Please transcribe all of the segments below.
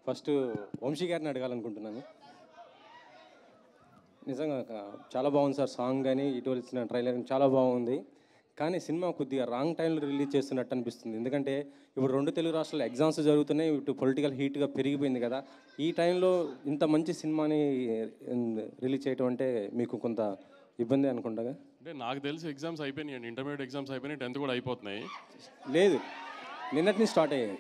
First Vamsi గారిని అడగాలనుకుంటున్నాను. నిజంగా చాలా బాగుంది సార్, సాంగ్ కానీ ఇటీవల ఇచ్చిన ట్రైలర్ చాలా బాగుంది. కానీ సినిమా కొద్దిగా రాంగ్ టైంలో రిలీజ్ చేస్తున్నట్టు అనిపిస్తుంది. ఎందుకంటే ఇప్పుడు 2 తెలుగు రాష్ట్రాల్లో ఎగ్జామ్స్ జరుగుతున్నాయి, ఇటు పొలిటికల్ హీట్గా పెరిగిపోయింది కదా. ఈ టైంలో ఇంత మంచి సినిమాని రిలీజ్ చేయటం అంటే మీకు కొంత ఇబ్బంది అనుకుంటా. అంటే నాకు తెలిసి ఎగ్జామ్స్ అయిపోయినాయి అండి, ఇంటర్మీడియట్ ఎగ్జామ్స్ అయిపోయినాయి, 10th కూడా అయిపోతున్నాయి. లేదు, నిన్నటి నుంచి స్టార్ట్ అయ్యాయి.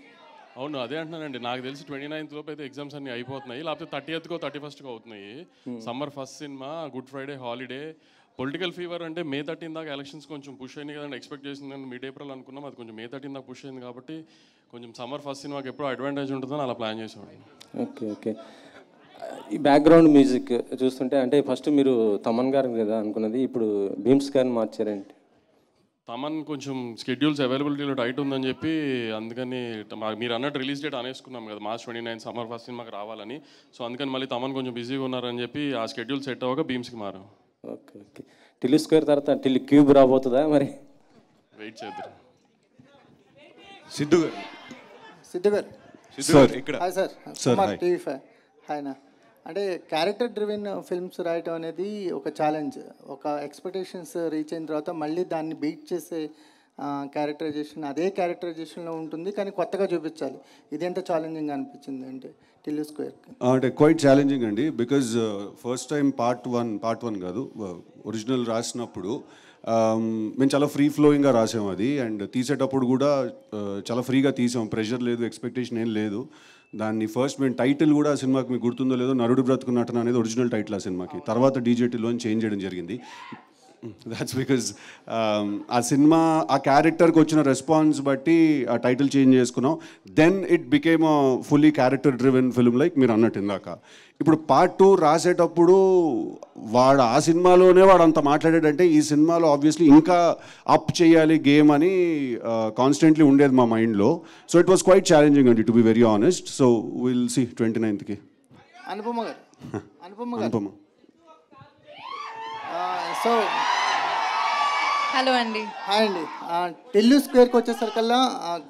అవును, అదే అంటున్నానండి. నాకు తెలిసి 29th లోపు అయితే ఎగ్జామ్స్ అన్ని అయిపోతున్నాయి, లేకపోతే 30th 31st అవుతున్నాయి. Summer first cinema, good Friday holiday, political fever అంటే May 13 దాకా ఎలక్షన్స్ కొంచెం పుష్ అయింది కదండి. ఎక్స్పెక్ట్ చేసింది మిడ్-April అనుకున్నాం, అది కొంచెం May 13 దాకా పుష్ అయింది కాబట్టి కొంచెం సమ్మర్ ఫస్ట్ సినిమాకి ఎప్పుడో అడ్వాంటేజ్ ఉంటుందని అలా ప్లాన్ చేసామండి. Okay okay. ఈ బ్యాక్గ్రౌండ్ మ్యూజిక్ చూస్తుంటే అంటే ఫస్ట్ మీరు తమన్ గారు కదా అనుకున్నది, ఇప్పుడు భీమ్స్ గారిని మార్చారండి. తమన్ కొంచెం స్కెడ్యూల్స్ అవైలబిలిటీలో టైట్ ఉందని చెప్పి అందుకని మీరు అన్నట్టు రిలీజ్ డేట్ అనేసుకున్నాం కదా, March 29 సమ్మర్ ఫస్ట్ సినిమాకి రావాలని. సో అందుకని మళ్ళీ తమన్ కొంచెం బిజీగా ఉన్నారని చెప్పి ఆ స్కెడ్యూల్ సెట్ అవ్వక భీమ్స్కి మారాం. Okay okay. టిల్లు స్క్వేర్ తర్వాత టిల్లు క్యూబ్ రాబోతుందా మరి? వెయిట్ చేద్దాం. సిద్ధు గారు ఇక్కడ హాయ్ సార్, టీవీ5 హాయ్నా. అంటే క్యారెక్టర్ డ్రివెన్ ఫిల్మ్స్ రాయటం అనేది ఒక ఛాలెంజ్. ఒక ఎక్స్పెక్టేషన్స్ రీచ్ అయిన తర్వాత మళ్ళీ దాన్ని బీట్ చేసే క్యారెక్టరైజేషన్ అదే క్యారెక్టరైజేషన్లో ఉంటుంది, కానీ కొత్తగా చూపించాలి. ఇది ఎంత ఛాలెంజింగ్ అనిపించింది అంటే టిల్లు స్క్వేర్కి? అంటే క్వైట్ ఛాలెంజింగ్ అండి, because first time part one కాదు, ఒరిజినల్ రాసినప్పుడు మేము చాలా ఫ్రీ ఫ్లోయింగ్గా రాసాం అది. అండ్ తీసేటప్పుడు కూడా చాలా ఫ్రీగా తీసాం, ప్రెషర్ లేదు, ఎక్స్పెక్టేషన్ ఏం లేదు. దాన్ని ఫస్ట్ మేము టైటిల్ కూడా ఆ సినిమాకి మీకు గుర్తుందో లేదో, నరుడు బ్రతుకు నటన అనేది ఒరిజినల్ టైటిల్ ఆ సినిమాకి. తర్వాత డీజేటీలోని చేంజ్ చేయడం జరిగింది. దాట్స్ బికాజ్ ఆ సినిమా ఆ క్యారెక్టర్కి వచ్చిన రెస్పాన్స్ బట్టి ఆ టైటిల్ చేంజ్ చేసుకున్నాం. Then it became a fully character driven film like మీరు అన్నట్టు ఇందాక. ఇప్పుడు పార్ట్ 2 రాసేటప్పుడు వాడు ఆ సినిమాలోనే వాడు అంత మాట్లాడాడంటే ఈ సినిమాలో ఆబ్వియస్లీ ఇంకా అప్ చేయాలి గేమ్ అని కాన్స్టెంట్లీ ఉండేది మా మైండ్లో. So it was quite challenging అండి, to be very honest. So will see 29th Anupama. So hello అండి. హాయ్ అండి. టిల్లు స్క్వేర్కి వచ్చేసరికల్లా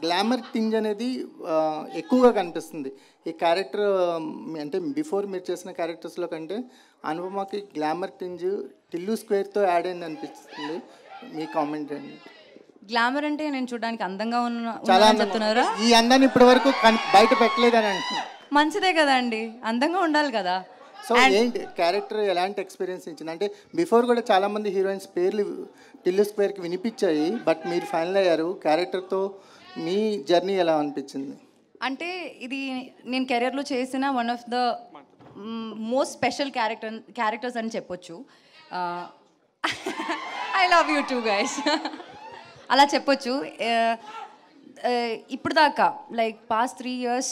గ్లామర్ థింగ్ అనేది ఎక్కువగా కనిపిస్తుంది ఈ క్యారెక్టర్. అంటే బిఫోర్ మీరు చేసిన క్యారెక్టర్స్లో కంటే అనుపమకి గ్లామర్ థింగ్ టిల్లు స్క్వేర్తో యాడ్ అయింది అనిపిస్తుంది. మీ కామెంట్ అండి. గ్లామర్ అంటే నేను చూడడానికి అందంగా చాలా చెప్తున్నారా? ఈ అందాన్ని ఇప్పటి వరకు బయట పెట్టలేదని అంటున్నాను. మంచిదే కదా అండి, అందంగా ఉండాలి కదా. సో ఏంటి క్యారెక్టర్ ఎలాంటి ఎక్స్పీరియన్స్ ఇచ్చింది? అంటే బిఫోర్ కూడా చాలామంది హీరోయిన్స్ పేర్లు టిల్లు స్క్వేర్కి వినిపించాయి, బట్ మీరు ఫైనల్ అయ్యారు. క్యారెక్టర్తో మీ జర్నీ ఎలా అనిపించింది? అంటే ఇది నేను కెరియర్లో చేసిన one of the most special characters అని చెప్పొచ్చు. I love you two guys అలా చెప్పొచ్చు. ఇప్పుడు దాకా లైక్ పాస్ట్ 3 years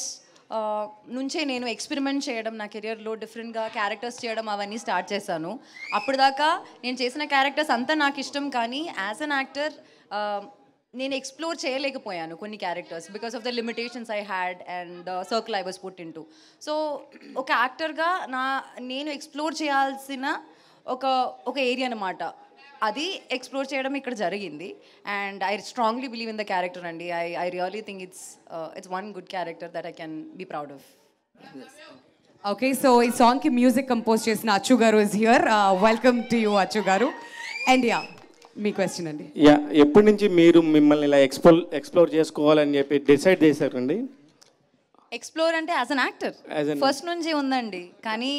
నుంచే నేను ఎక్స్పెరిమెంట్ చేయడం నా కెరియర్లో, డిఫరెంట్గా క్యారెక్టర్స్ చేయడం అవన్నీ స్టార్ట్ చేశాను. అప్పుడు దాకా నేను చేసిన క్యారెక్టర్స్ అంతా నాకు ఇష్టం, కానీ యాజ్ అన్ యాక్టర్ నేను ఎక్స్ప్లోర్ చేయలేకపోయాను కొన్ని characters because of the limitations I had and the circle I was put in to. So ఒక యాక్టర్గా నేను ఎక్స్ప్లోర్ చేయాల్సిన ఒక ఏరియా అనమాట, అది ఎక్స్ప్లోర్ చేయడం ఇక్కడ జరిగింది. And I strongly believe in the character అండి. I really think it's one good character that I can be proud of. Okay, so ఈ సాంగ్కి మ్యూజిక్ కంపోజ్ చేసిన అచ్చు గారు is here. Welcome to you Achu గారు. అండ్ యా, మీ question అండి. Yeah, ఎప్పటి నుంచి మీరు మిమ్మల్ని ఇలా ఎక్స్ప్లోర్ చేసుకోవాలని చెప్పి డిసైడ్ చేశారండి? ఎక్స్ప్లోర్ అంటే యాజ్ అన్ యాక్టర్ ఫస్ట్ నుంచి ఉందండి, కానీ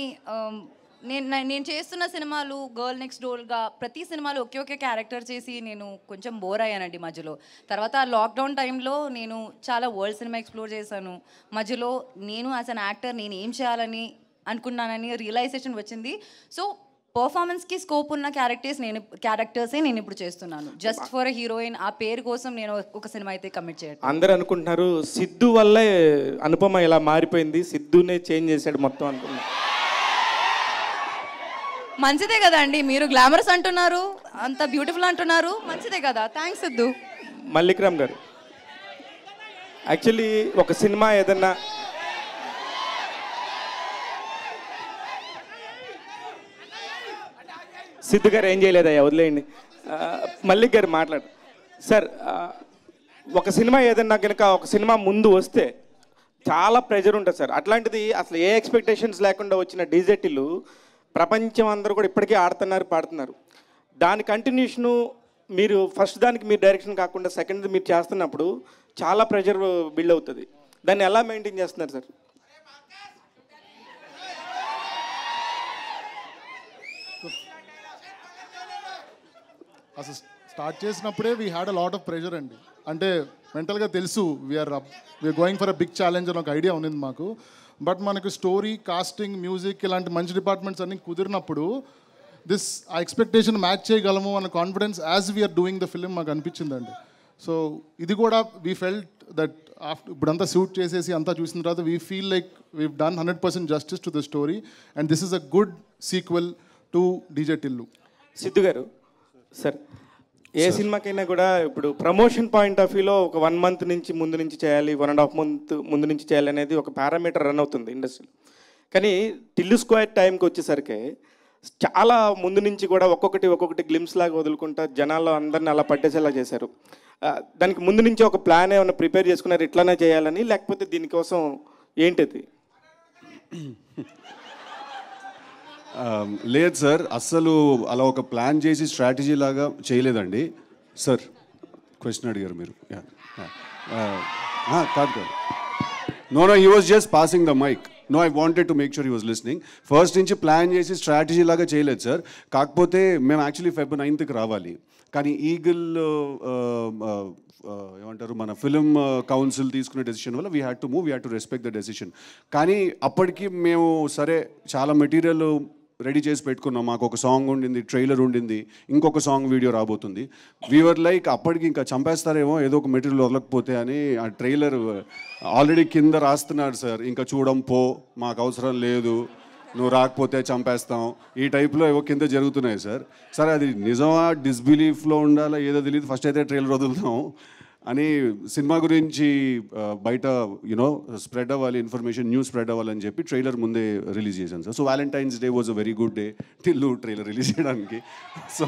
నేను చేస్తున్న సినిమాలు గర్ల్ నెక్స్ట్ డోర్గా ప్రతి సినిమాలో ఒకే క్యారెక్టర్ చేసి నేను కొంచెం బోర్ అయ్యానండి మధ్యలో. తర్వాత లాక్డౌన్ టైంలో నేను చాలా వరల్డ్ సినిమా ఎక్స్ప్లోర్ చేశాను. మధ్యలో నేను యాజ్ అన్ యాక్టర్ నేను ఏం చేయాలని అనుకున్నానని రియలైజేషన్ వచ్చింది. సో పర్ఫార్మెన్స్కి స్కోప్ ఉన్న క్యారెక్టర్సే నేను ఇప్పుడు చేస్తున్నాను. జస్ట్ ఫర్ ఎ హీరోయిన్ ఆ పేరు కోసం నేను ఒక సినిమా అయితే కమిట్ చేయడం. అందరూ అనుకుంటున్నారు సిద్ధు వల్లే అనుపమ ఇలా మారిపోయింది, సిద్ధునే చేంజ్ చేశాడు మొత్తం అనుకున్నారు. మంచిదే కదా అండి, మీరు గ్లామరస్ అంటున్నారు, అంత బ్యూటిఫుల్ అంటున్నారు, మంచిదే కదా. థ్యాంక్స్ సిద్ధు. మల్లిక్రామ్ గారు, యాక్చువల్లీ ఒక సినిమా ఏదన్నా సిద్ధు గారు ఏం చేయలేదయ్యా, వదిలేయండి. మల్లిక్ గారు మాట్లాడు సార్. ఒక సినిమా ఏదన్నా కనుక ఒక సినిమా ముందు వస్తే చాలా ప్రెజర్ ఉంటుంది సార్. అట్లాంటిది అసలు ఏ ఎక్స్పెక్టేషన్స్ లేకుండా వచ్చిన డీజెటిల్లు ప్రపంచం అందరూ కూడా ఇప్పటికీ ఆడుతున్నారు, పాడుతున్నారు. దాని కంటిన్యూషను మీరు ఫస్ట్ దానికి మీరు డైరెక్షన్ కాకుండా సెకండ్ మీరు చేస్తున్నప్పుడు చాలా ప్రెషర్ బిల్డ్ అవుతుంది. దాన్ని ఎలా మెయింటైన్ చేస్తున్నారు సార్? అసలు స్టార్ట్ చేసినప్పుడే we had a lot of pressure అండి. అంటే మెంటల్గా తెలుసు we're going for a big challenge అని ఒక ఐడియా ఉన్నింది మాకు. బట్ మనకు స్టోరీ, కాస్టింగ్, మ్యూజిక్ ఇలాంటి మంచి డిపార్ట్మెంట్స్ అన్నీ కుదిరినప్పుడు ఆ ఎక్స్పెక్టేషన్ మ్యాచ్ చేయగలము అన్న confidence as we're doing the film మాకు అనిపించిందండి. సో ఇది కూడా వీ ఫెల్ట్ దట్ ఇప్పుడంతా షూట్ చేసేసి అంతా చూసిన తర్వాత we feel like we've done 100% justice to the story and this is a good sequel to DJ Tillu. Siddhu garu sir, ఏ సినిమాకైనా కూడా ఇప్పుడు ప్రమోషన్ పాయింట్ ఆఫ్ వ్యూలో ఒక 1 month నుంచి ముందు నుంచి చేయాలి, 1.5 month ముందు నుంచి చేయాలి అనేది ఒక పారామీటర్ రన్ అవుతుంది ఇండస్ట్రీలో. కానీ టిల్లు స్క్వేర్ టైంకి వచ్చేసరికి చాలా ముందు నుంచి కూడా ఒక్కొక్కటి గ్లిమ్స్ లాగా వదులుకుంటా జనాల్లో అందరిని అలా పట్టేసేలా చేశారు. దానికి ముందు నుంచి ఒక ప్లాన్ ఏమైనా ప్రిపేర్ చేసుకున్నారు ఇట్లానే చేయాలని, లేకపోతే దీనికోసం ఏంటిది? లేదు సార్, అస్సలు అలా ఒక ప్లాన్ చేసి స్ట్రాటజీ లాగా చేయలేదండి సార్. క్వశ్చన్ అడిగారు మీరు. కాదు no he was just passing the mic. No, I wanted to make sure he was listening. First నుంచి ప్లాన్ చేసి స్ట్రాటజీ లాగా చేయలేదు సార్. కాకపోతే మేము యాక్చువల్లీ Feb 9th రావాలి, కానీ ఈగిల్ ఏమంటారు మన ఫిలిం కౌన్సిల్ తీసుకునే డెసిషన్ వల్ల we had to move, we had to respect the decision. కానీ అప్పటికి మేము సరే చాలా మెటీరియల్ రెడీ చేసి పెట్టుకున్నాం. మాకు ఒక సాంగ్ ఉండింది, ట్రైలర్ ఉండింది, ఇంకొక సాంగ్ వీడియో రాబోతుంది. వీవర్ లైక్ అప్పటికి ఇంకా చంపేస్తారేమో ఏదో ఒక మెటీరియల్ వదలకపోతే అని. ఆ ట్రైలర్ ఆల్రెడీ కింద రాస్తున్నాడు సార్, ఇంకా చూడం పో, మాకు అవసరం లేదు, నువ్వు రాకపోతే చంపేస్తాం, ఈ టైప్లో ఏవో కింద జరుగుతున్నాయి సార్. సరే అది నిజమా డిస్బిలీఫ్లో ఉండాలా ఏదో తెలియదు, ఫస్ట్ అయితే ట్రైలర్ వదులుతాం అని సినిమా గురించి బయట యూనో స్ప్రెడ్ అవ్వాలి, ఇన్ఫర్మేషన్ న్యూస్ స్ప్రెడ్ అవ్వాలని చెప్పి ట్రైలర్ ముందే రిలీజ్ చేశాను sir. So Valentine's day was a very good day Tillu trailer release చేయడానికి. సో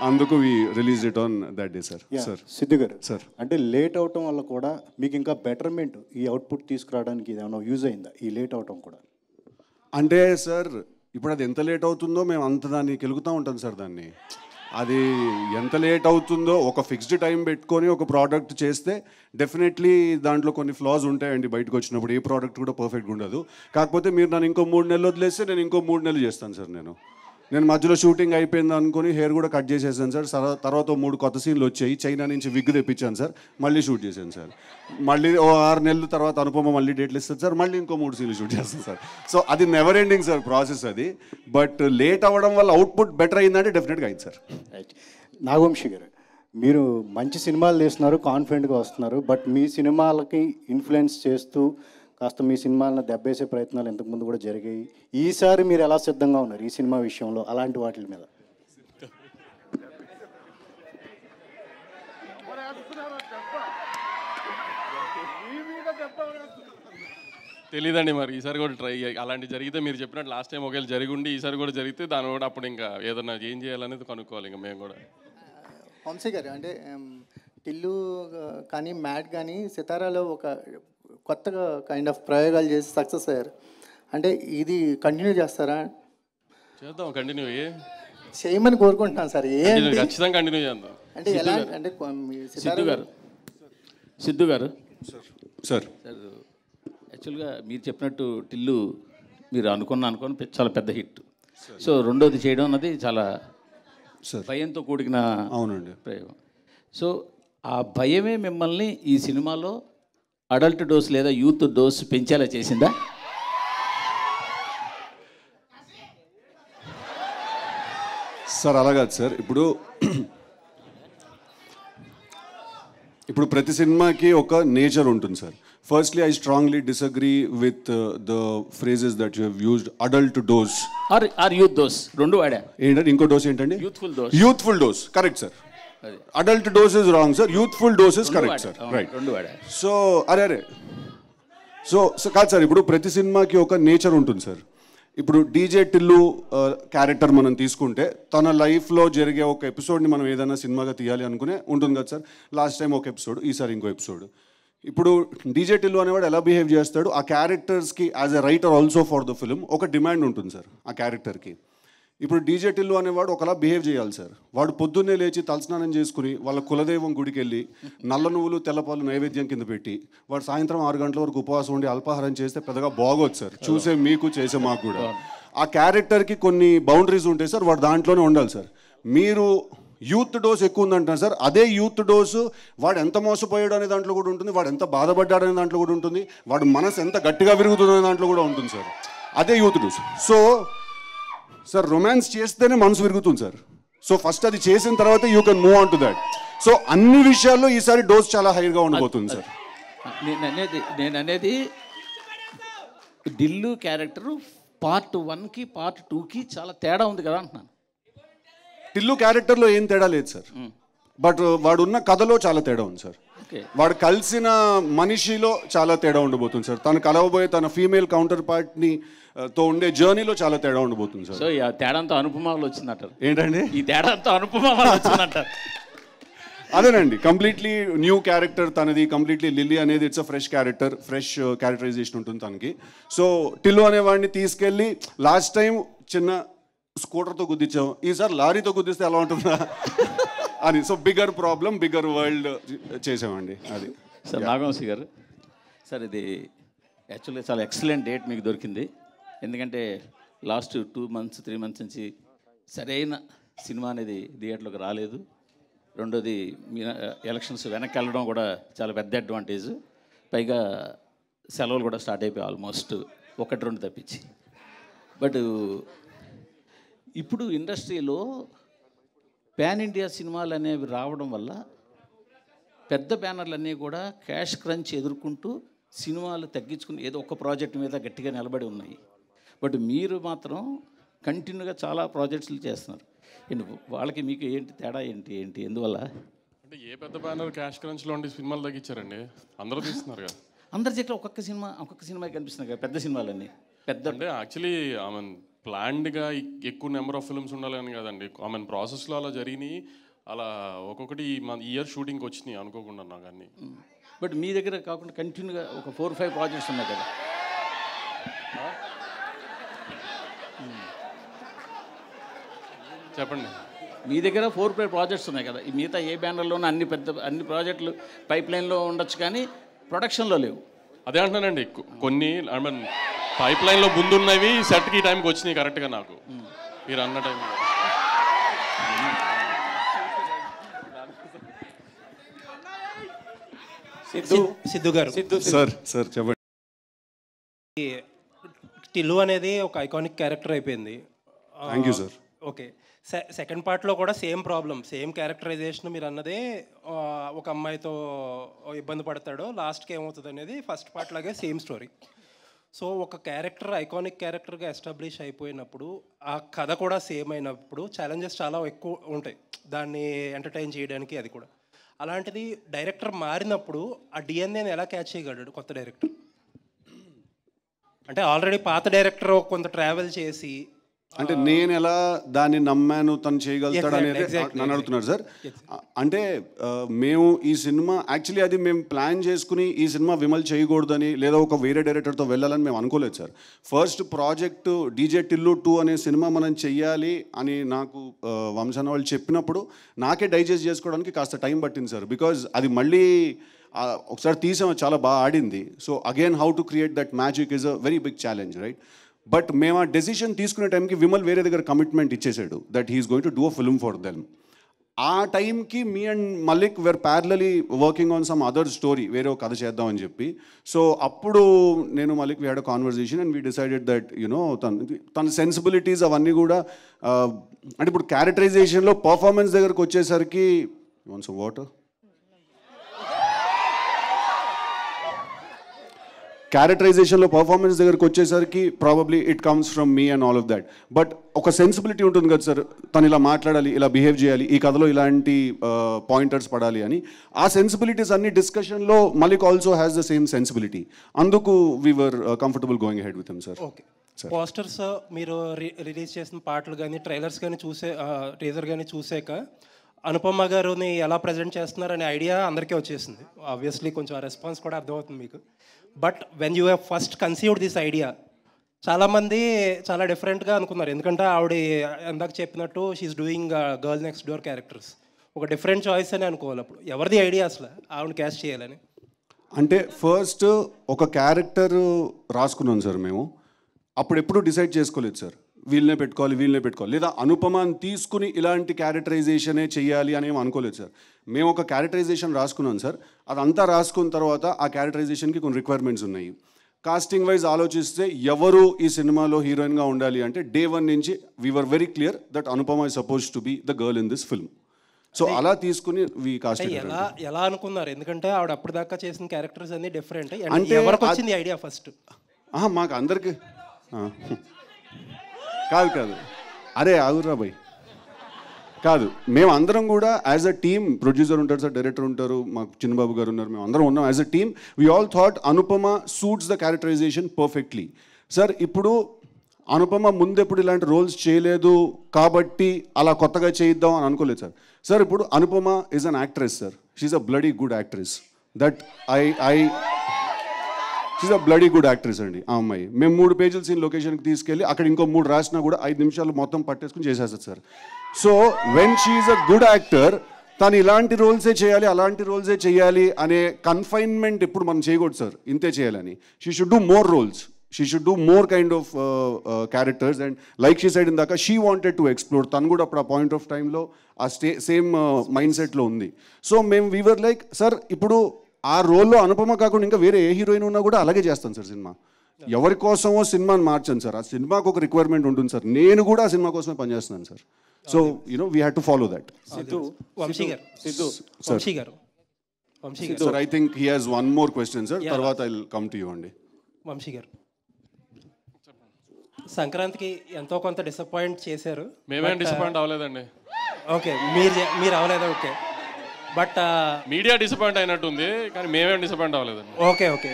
అందుకు we release it on that day sir. Sir Siddhu garu sir, అంటే లేట్ అవటం వల్ల కూడా మీకు ఇంకా బెటర్మెంట్ ఈ అవుట్పుట్ తీసుకురావడానికి ఏమైనా యూజ్ అయిందా ఈ లేట్ అవటం కూడా? అంటే సార్ ఇప్పుడు అది ఎంత లేట్ అవుతుందో మేము అంత దాన్ని కెలుగుతూ ఉంటాం సార్. దాన్ని అది ఎంత లేట్ అవుతుందో ఒక ఫిక్స్డ్ టైం పెట్టుకొని ఒక ప్రోడక్ట్ చేస్తే డెఫినెట్లీ దాంట్లో కొన్ని ఫ్లాస్ ఉంటాయండి. బయటకు వచ్చినప్పుడు ఏ ప్రోడక్ట్ కూడా పర్ఫెక్ట్గా ఉండదు. కాకపోతే మీరు నన్ను ఇంకో 3 నెలలు వదిలేస్తే నేను ఇంకో 3 నెలలు చేస్తాను సార్. నేను మధ్యలో షూటింగ్ అయిపోయింది అనుకుని హెయిర్ కూడా కట్ చేసేసాను సార్. తర్వాత 3 కొత్త సీన్లు వచ్చాయి, చైనా నుంచి విగ్ తెప్పించాను సార్, మళ్ళీ షూట్ చేశాను సార్. మళ్ళీ 6 నెలల తర్వాత అనుపమ మళ్ళీ డేట్లు ఇస్తుంది సార్, మళ్ళీ ఇంకో 3 సీన్లు షూట్ చేస్తాను సార్. సో అది నెవర్ ఎండింగ్ సార్ ప్రాసెస్ అది. బట్ లేట్ అవ్వడం వల్ల అవుట్పుట్ బెటర్ అయిందంటే డెఫినెట్గా అయింది సార్. రైట్. నాగవంశీ గారు, మీరు మంచి సినిమాలు తీస్తున్నారు, కాన్ఫిడెంట్గా వస్తున్నారు, బట్ మీ సినిమాలకి ఇన్ఫ్లుయెన్స్ చేస్తూ కాస్త మీ సినిమాలను దెబ్బేసే ప్రయత్నాలు ఇంతకుముందు కూడా జరిగాయి. ఈసారి మీరు ఎలా సిద్ధంగా ఉన్నారు ఈ సినిమా విషయంలో అలాంటి వాటి మీద? తెలీదండి మరి ఈసారి కూడా ట్రై అలాంటి జరిగితే మీరు చెప్పినట్టు లాస్ట్ టైం ఒకవేళ జరిగి ఉండి ఈసారి కూడా జరిగితే దాని కూడా అప్పుడు ఇంకా ఏదన్నా ఏం చేయాలనేది కనుక్కోవాలి ఇంకా మేము కూడా. వంశీ గారు, అంటే టిల్లు కానీ మ్యాడ్ కానీ సితారాలో ఒక కొత్తగా కైండ్ ఆఫ్ ప్రయోగాలు చేసి సక్సెస్ అయ్యారు. అంటే ఇది కంటిన్యూ చేస్తారా? చేద్దాం, కంటిన్యూ చేయమని కోరుకుంటున్నాను సార్. ఖచ్చితంగా కంటిన్యూ చేద్దాం. అంటే ఎలా అంటే సిద్ధు గారు సార్ యాక్చువల్గా మీరు చెప్పినట్టు టిల్లు మీరు అనుకుని చాలా పెద్ద హిట్. సో రెండోది చేయడం అన్నది చాలా భయంతో కూడిన అవునండి ప్రయోగం. సో ఆ భయమే మిమ్మల్ని ఈ సినిమాలో అడల్ట్ డోస్ లేదా యూత్ డోస్ పెంచేలా చేసిందా? సార్ అలా కాదు సార్. ఇప్పుడు ప్రతి సినిమాకి ఒక నేచర్ ఉంటుంది sir. Firstly I strongly disagree with the phrases that you have used, adult dose or youth dose. రెండు వాడా. ఏంటంటే ఇంకో డోస్ ఏంటండి? Youthful dose. Youthful dose correct sir. Adult dose is wrong sir, youthful dose is correct sir. Right. రెండు వాడా. So అరే so కాదు sir, ఇప్పుడు ప్రతి సినిమాకి ఒక నేచర్ ఉంటుంది సార్. ఇప్పుడు డీజే టిల్లు క్యారెక్టర్ మనం తీసుకుంటే తన లైఫ్లో జరిగే ఒక ఎపిసోడ్ని మనం ఏదైనా సినిమాగా తీయాలి అనుకునే ఉంటుంది కదా సార్. లాస్ట్ టైం ఒక ఎపిసోడ్, ఈసారి ఇంకో ఎపిసోడ్. ఇప్పుడు డీజే టిల్లు అనేవాడు ఎలా బిహేవ్ చేస్తాడు, ఆ క్యారెక్టర్స్కి as a writer also for the film ఒక డిమాండ్ ఉంటుంది సార్ ఆ క్యారెక్టర్కి. ఇప్పుడు డీజే టిల్లు అనేవాడు ఒకలా బిహేవ్ చేయాలి సార్. వాడు పొద్దున్నే లేచి తలస్నానం చేసుకుని వాళ్ళ కులదైవం గుడికి వెళ్ళి నల్ల నువ్వులు తెల్లపాలు నైవేద్యం కింద పెట్టి వాడు సాయంత్రం 6 గంటల వరకు ఉపవాసం ఉండి అల్పాహారం చేస్తే పెద్దగా బాగోదు సార్, చూసే మీకు చేసే మాకు కూడా. ఆ క్యారెక్టర్కి కొన్ని బౌండరీస్ ఉంటాయి సార్, వాడు దాంట్లోనే ఉండాలి సార్. మీరు యూత్ డోస్ ఎక్కువ ఉందంటున్నారు సార్, అదే యూత్ డోసు వాడు ఎంత మోసపోయాడు అనే దాంట్లో కూడా ఉంటుంది, వాడు ఎంత బాధపడ్డాడు అనే దాంట్లో కూడా ఉంటుంది, వాడు మనసు ఎంత గట్టిగా విరుగుతుంది అనే దాంట్లో కూడా ఉంటుంది సార్. అదే youth dose. So sir romance చేస్తేనే మనసు విరుగుతుంది సార్. సో ఫస్ట్ అది చేసిన తర్వాత you can move on to that. So అన్ని విషయాల్లో ఈసారి డోస్ చాలా హైగా ఉండబోతుంది సార్. నేను అనేది ఢిల్లు క్యారెక్టరు పార్ట్ 1కి పార్ట్ 2కి చాలా తేడా ఉంది కదా అంటున్నాను. టిల్లు క్యారెక్టర్లో ఏం తేడా లేదు సార్, బట్ వాడు ఉన్న కథలో చాలా తేడా ఉంది సార్. వాడు కలిసిన మనిషిలో చాలా తేడా ఉండబోతుంది సార్. తను కలవబోయే తన ఫీమేల్ కౌంటర్ పార్ట్ని తో ఉండే జర్నీలో చాలా తేడా ఉండబోతుంది సార్. సో ఈ తేడాంతో అనుపమాలు వచ్చిందంటారు ఏంటండి? ఈ తేడాంతో అనుపమాలు వచ్చిందంటారు. అదేనండి, కంప్లీట్లీ న్యూ క్యారెక్టర్ తనది. కంప్లీట్లీ లిల్లీ అనేది it's a fresh character, fresh characterisation ఉంటుంది తనకి. సో టిల్లు అనేవాడిని తీసుకెళ్ళి లాస్ట్ టైం చిన్న స్కూటర్తో గుద్దించాం, ఈసారి లారీతో గుద్దిస్తే ఎలా ఉంటుందా అని. So bigger problem, bigger world చేసామండి అది. సార్ నాగవంశీ గారు, సార్ ఇది యాక్చువల్గా చాలా ఎక్సలెంట్ డేట్ మీకు దొరికింది. ఎందుకంటే లాస్ట్ 2 months 3 months నుంచి సరైన సినిమా అనేది థియేటర్లోకి రాలేదు. రెండోది మీ ఎలక్షన్స్ వెనక్కి వెళ్ళడం కూడా చాలా పెద్ద అడ్వాంటేజ్. పైగా సెలవులు కూడా స్టార్ట్ అయిపోయి ఆల్మోస్ట్ 1-2 తప్పించి. బట్ ఇప్పుడు ఇండస్ట్రీలో పాన్ ఇండియా సినిమాలు అనేవి రావడం వల్ల పెద్ద బ్యానర్లన్నీ కూడా క్యాష్ క్రంచ్ ఎదుర్కొంటూ సినిమాలు తగ్గించుకుని ఏదో ఒక ప్రాజెక్ట్ మీద గట్టిగా నిలబడి ఉన్నాయి. బట్ మీరు మాత్రం కంటిన్యూగా చాలా ప్రాజెక్ట్స్లు చేస్తున్నారు. వాళ్ళకి మీకు ఏంటి తేడా ఏంటి ఎందువల్ల? అంటే ఏ పెద్ద బ్యానర్ క్యాష్ క్రంచ్లో ఉండి సినిమాలు తగ్గించారండి? అందరూ తీస్తున్నారు కదా. అందరి దగ్గర ఒక్కొక్క సినిమా కనిపిస్తుంది కదా పెద్ద సినిమాలన్నీ. పెద్ద అంటే యాక్చువల్లీ ప్లాన్డ్గా ఎక్కువ నెంబర్ ఆఫ్ ఫిల్మ్స్ ఉండాలని కదండి. ప్రాసెస్లో అలా జరిగినాయి. అలా ఒక్కొక్కటి మన ఇయర్ షూటింగ్కి వచ్చినాయి అనుకోకుండా నాకు అన్నీ. బట్ మీ దగ్గర కాకుండా కంటిన్యూగా ఒక 4-5 ప్రాజెక్ట్స్ ఉన్నాయి కదా. చెప్పండి. మీ దగ్గర 4-5 ప్రాజెక్ట్స్ ఉన్నాయి కదా. ఈ మిగతా ఏ బ్యానర్లోనూ అన్ని ప్రాజెక్టులు పైప్ లైన్లో ఉండొచ్చు కానీ ప్రొడక్షన్లో లేవు. అదే అంటున్నానండి, కొన్ని పైప్ లైన్లో ముందున్నవి సెట్కి ఈ టైంకి వచ్చినాయి కరెక్ట్గా నాకు మీరు అన్న టైంలో. సిద్ధు గారు, సార్ చెప్పండి. టిల్లు అనేది ఒక ఐకానిక్ క్యారెక్టర్ అయిపోయింది. Thank you sir. Okay, second పార్ట్లో కూడా సేమ్ ప్రాబ్లం, సేమ్ క్యారెక్టరైజేషన్. మీరు అన్నదే ఒక అమ్మాయితో ఇబ్బంది పడతాడు, లాస్ట్కి ఏమవుతుంది అనేది ఫస్ట్ పార్ట్ లాగే సేమ్ స్టోరీ. సో ఒక క్యారెక్టర్ ఐకానిక్ క్యారెక్టర్గా ఎస్టాబ్లిష్ అయిపోయినప్పుడు ఆ కథ కూడా సేమ్ అయినప్పుడు ఛాలెంజెస్ చాలా ఎక్కువ ఉంటాయి దాన్ని ఎంటర్టైన్ చేయడానికి. అది కూడా అలాంటిది డైరెక్టర్ మారినప్పుడు ఆ డిఎన్ఏని ఎలా క్యాచ్ చేయగలడు కొత్త డైరెక్టర్? అంటే ఆల్రెడీ పాత డైరెక్టర్ కొంత ట్రావెల్ చేసి అంటే నేను ఎలా దాన్ని నమ్మాను తను చేయగలుగుతాడు అనేది నన్ను అడుగుతున్నారు సార్. అంటే మేము ఈ సినిమా యాక్చువల్లీ అది మేము ప్లాన్ చేసుకుని ఈ సినిమా విమల్ చేయకూడదని లేదా ఒక వేరే డైరెక్టర్తో వెళ్ళాలని మేము అనుకోలేదు sir. First project DJ Tillu 2 అనే సినిమా మనం చెయ్యాలి అని నాకు వంశన్న వాళ్ళు చెప్పినప్పుడు నాకే డైజెస్ట్ చేసుకోవడానికి కాస్త టైం పట్టింది సార్. బికాజ్ అది మళ్ళీ ఒకసారి తీసాము, చాలా బాగా ఆడింది. So again how to create that magic is a very big challenge, right? But మేము ఆ డెసిషన్ తీసుకునే టైంకి విమల్ వేరే దగ్గర కమిట్మెంట్ ఇచ్చేసాడు that he's going to do a film for them. ఆ టైంకి me and Malik were parallelly working on some other story, వేరే ఒక కథ చేద్దామని చెప్పి. సో అప్పుడు నేను Malik we had a conversation and we decided that you know తన సెన్సిబిలిటీస్ అవన్నీ కూడా అంటే ఇప్పుడు క్యారెక్టరైజేషన్లో పర్ఫార్మెన్స్ దగ్గరకు వచ్చేసరికి సమ్ వాటర్ క్యారెక్టరైజేషన్లో పర్ఫార్మెన్స్ దగ్గరకు వచ్చేసరికి probably it comes from me and all of that. But ఒక సెన్సిబిలిటీ ఉంటుంది కదా సార్, తను ఇలా మాట్లాడాలి, ఇలా బిహేవ్ చేయాలి, ఈ కథలో ఇలాంటి పాయింటర్స్ పడాలి అని. ఆ సెన్సిబిలిటీస్ అన్ని డిస్కషన్లో Mallik also has the same sensibility. అందుకు we were comfortable going ahead with him sir. Okay, posters మీరు రిలీజ్ చేసిన పాటలు కానీ ట్రైలర్స్ కానీ టీజర్ కానీ చూసాక అనుపమ గారుని ఎలా ప్రజెంట్ చేస్తున్నారనే ఐడియా అందరికీ వచ్చేసింది. ఆబ్వియస్లీ కొంచెం ఆ రెస్పాన్స్ కూడా అర్థమవుతుంది మీకు. But when you have first conceived this idea, చాలామంది చాలా డిఫరెంట్గా అనుకున్నారు. ఎందుకంటే ఆవిడ ఎందాక చెప్పినట్టు she's doing girl next door characters, ఒక డిఫరెంట్ చాయిస్ అని అనుకోవాలి. అప్పుడు ఎవరిది ఐడియా అసలు ఆవిడ క్యాస్ట్ చేయాలని? అంటే ఫస్ట్ ఒక క్యారెక్టర్ రాసుకున్నాం సార్ మేము. అప్పుడు ఎప్పుడు డిసైడ్ చేసుకోలేదు సార్, వీళ్ళనే పెట్టుకోవాలి లేదా అనుపమాని తీసుకుని ఇలాంటి క్యారెక్టరైజేషనే చెయ్యాలి అని ఏం అనుకోలేదు సార్. మేము ఒక క్యారెక్టరైజేషన్ రాసుకున్నాం సార్. అదంతా రాసుకున్న తర్వాత ఆ క్యారెక్టరైజేషన్కి కొన్ని రిక్వైర్మెంట్స్ ఉన్నాయి. కాస్టింగ్ వైజ్ ఆలోచిస్తే ఎవరు ఈ సినిమాలో హీరోయిన్గా ఉండాలి అంటే డే 1 నుంచి we're very clear that Anupama is supposed to be the girl in this film. So అలా తీసుకుని ఎలా అనుకున్నారు? ఎందుకంటే ఆవిడ అప్పుడు దాకా చేసిన క్యారెక్టర్స్ అన్ని డిఫరెంట్. అంటే ఎవరికి వచ్చింది ఐడియా ఫస్ట్? మాకు అందరికి కాదు అరే ఆగురా భయ్, కాదు, మేము అందరం కూడా యాజ్ అ టీమ్, ప్రొడ్యూసర్ ఉంటారు సార్, డైరెక్టర్ ఉంటారు, మాకు చిన్నబాబు గారు ఉన్నారు, మేము అందరం ఉన్నాం as a team. We all thought Anupama suits the characterisation perfectly. Sir ఇప్పుడు అనుపమ ముందెప్పుడు ఇలాంటి రోల్స్ చేయలేదు కాబట్టి అలా కొత్తగా చేయిద్దాం అని అనుకోలేదు సార్. సార్ ఇప్పుడు Anupama is an actress sir, she's a bloody good actress. She's a bloody good actress అండి ఆ అమ్మాయి. మేము 3 పేజీల సీన్ లొకేషన్కి తీసుకెళ్ళి అక్కడ ఇంకో 3 రాసినా కూడా 5 నిమిషాలు మొత్తం పట్టేసుకుని చేసేస్తుంది sir. So when she's a good actor, తను ఇలాంటి రోల్సే చేయాలి అలాంటి రోల్సే చేయాలి అనే కన్ఫైన్మెంట్ ఎప్పుడు మనం చేయకూడదు సార్, ఇంతే చేయాలని. She should do more roles, she should do more kind of characters. And like she said ఇందాక షీ వాంటెడ్ టు ఎక్స్ప్లోర్, తను కూడా అప్పుడు ఆ పాయింట్ ఆఫ్ టైంలో ఆ సేమ్ మైండ్ సెట్లో ఉంది. సో మేము వీవర్ లైక్ సార్ ఇప్పుడు ఆ రోల్లో అనుపమ కాకుండా ఇంకా వేరే ఏ హీరోయిన్ ఉన్నా కూడా అలాగే చేస్తాను సార్ సినిమా. ఎవరి కోసమో సినిమాని మార్చాను సార్, ఆ సినిమాకు ఒక రిక్వైర్మెంట్ ఉంటుంది సార్. నేను కూడా ఆ సినిమా కోసమే పనిచేస్తున్నాను సార్. So we had to follow that. Sir I think he has one more question sir, తర్వాత I will come to you అండి. వంశీ గారు, సంక్రాంతికి ఎంతో కొంత డిసప్పాయింట్ చేశారు. మేమేం డిసప్పాయింట్ అవ్వలేదండి. ఓకే, మీరు అవ్వలేదా? ఓకే, బట్ మీడియా డిసప్పాయింట్ అయినట్టుంది, కానీ మేమేం డిసప్పాయింట్ అవ్వలేదండి. ఓకే